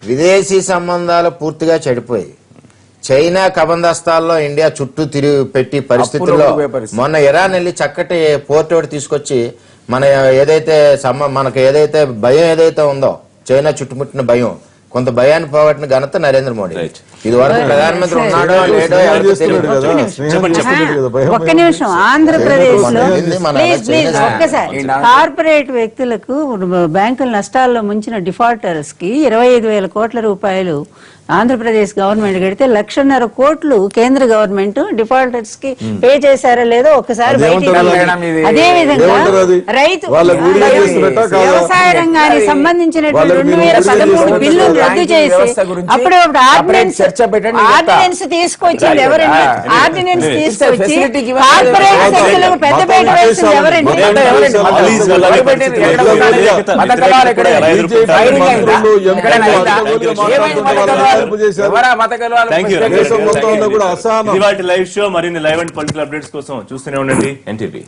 విదేశీ సంబంధాలు పూర్తిగా చెడిపోయి చైనా కబందస్తాల్లో ఇండియా చుట్టూ పెట్టి పరిస్థితుల్లో మొన్న ఇరాన్ వెళ్ళి చక్కటి పోర్ట్ ఒకటి తీసుకొచ్చి మనకు ఏదైతే భయం ఏదైతే ఉందో చైనా చుట్టుముట్టిన భయం, కొంత భయాన్ని పోగొట్టిన ఘనత నరేంద్ర మోడీ. ఇది వరకు ప్రధానమంత్రి ఉన్నాడో లేడో ఒక్క నిమిషం. ఆంధ్రప్రదేశ్ లో ప్లీజ్ ఒక్కసారి కార్పొరేట్ వ్యక్తులకు బ్యాంకుల నష్టాల్లో ముంచిన డిఫాల్టర్స్ కి 25,000 కోట్ల రూపాయలు ఆంధ్రప్రదేశ్ గవర్నమెంట్ కడితే 1,50,000 కోట్లు కేంద్ర గవర్నమెంట్ డిఫాల్టర్స్ కి పే చేశారో లేదో ఒకసారి బయటికి అదేమంటారు మేడం ఇది? అదే విధంగా ఏమంటారు అది? రైతు వాళ్ళకి ఊడిగం చేస్తున్నట్టా కాదా? వ్యవసాయ రంగానికి సంబంధించినటువంటి వాళ్ళకి మీరు 2013 ఊడిగం బిల్లును రద్దు బ్యాంకింగ్ చేసి వ్యవస్థ గురించి అప్పుడే separate చర్చ పెట్టండి, చెప్తా. ఆర్డినెన్స్ తీసుకొచ్చింది ఎవరండి? ఆర్డినెన్స్ తీసుకొచ్చి facility given corporate by the శక్తులకు పెద్దపీట వేసింది ఎవరండి? Please, వెళ్ళాలి. మత కలహాలు ఎక్కడ? ఫైరింగ్ అయిందా? ఎక్కడైనా అయిందా? ఏమైంది మత కలహాలు? ఎవరా మత కలహాలు? థ్యాంక్ యూ దేశం మొత్తం కూడా అసహనం. ఇవాటి లైవ్ షో మరిన్ని లైవ్ అండ్ పొలిటికల్ అప్డేట్స్ కోసం చూస్తూనే ఉండండి ఎన్టీవీ.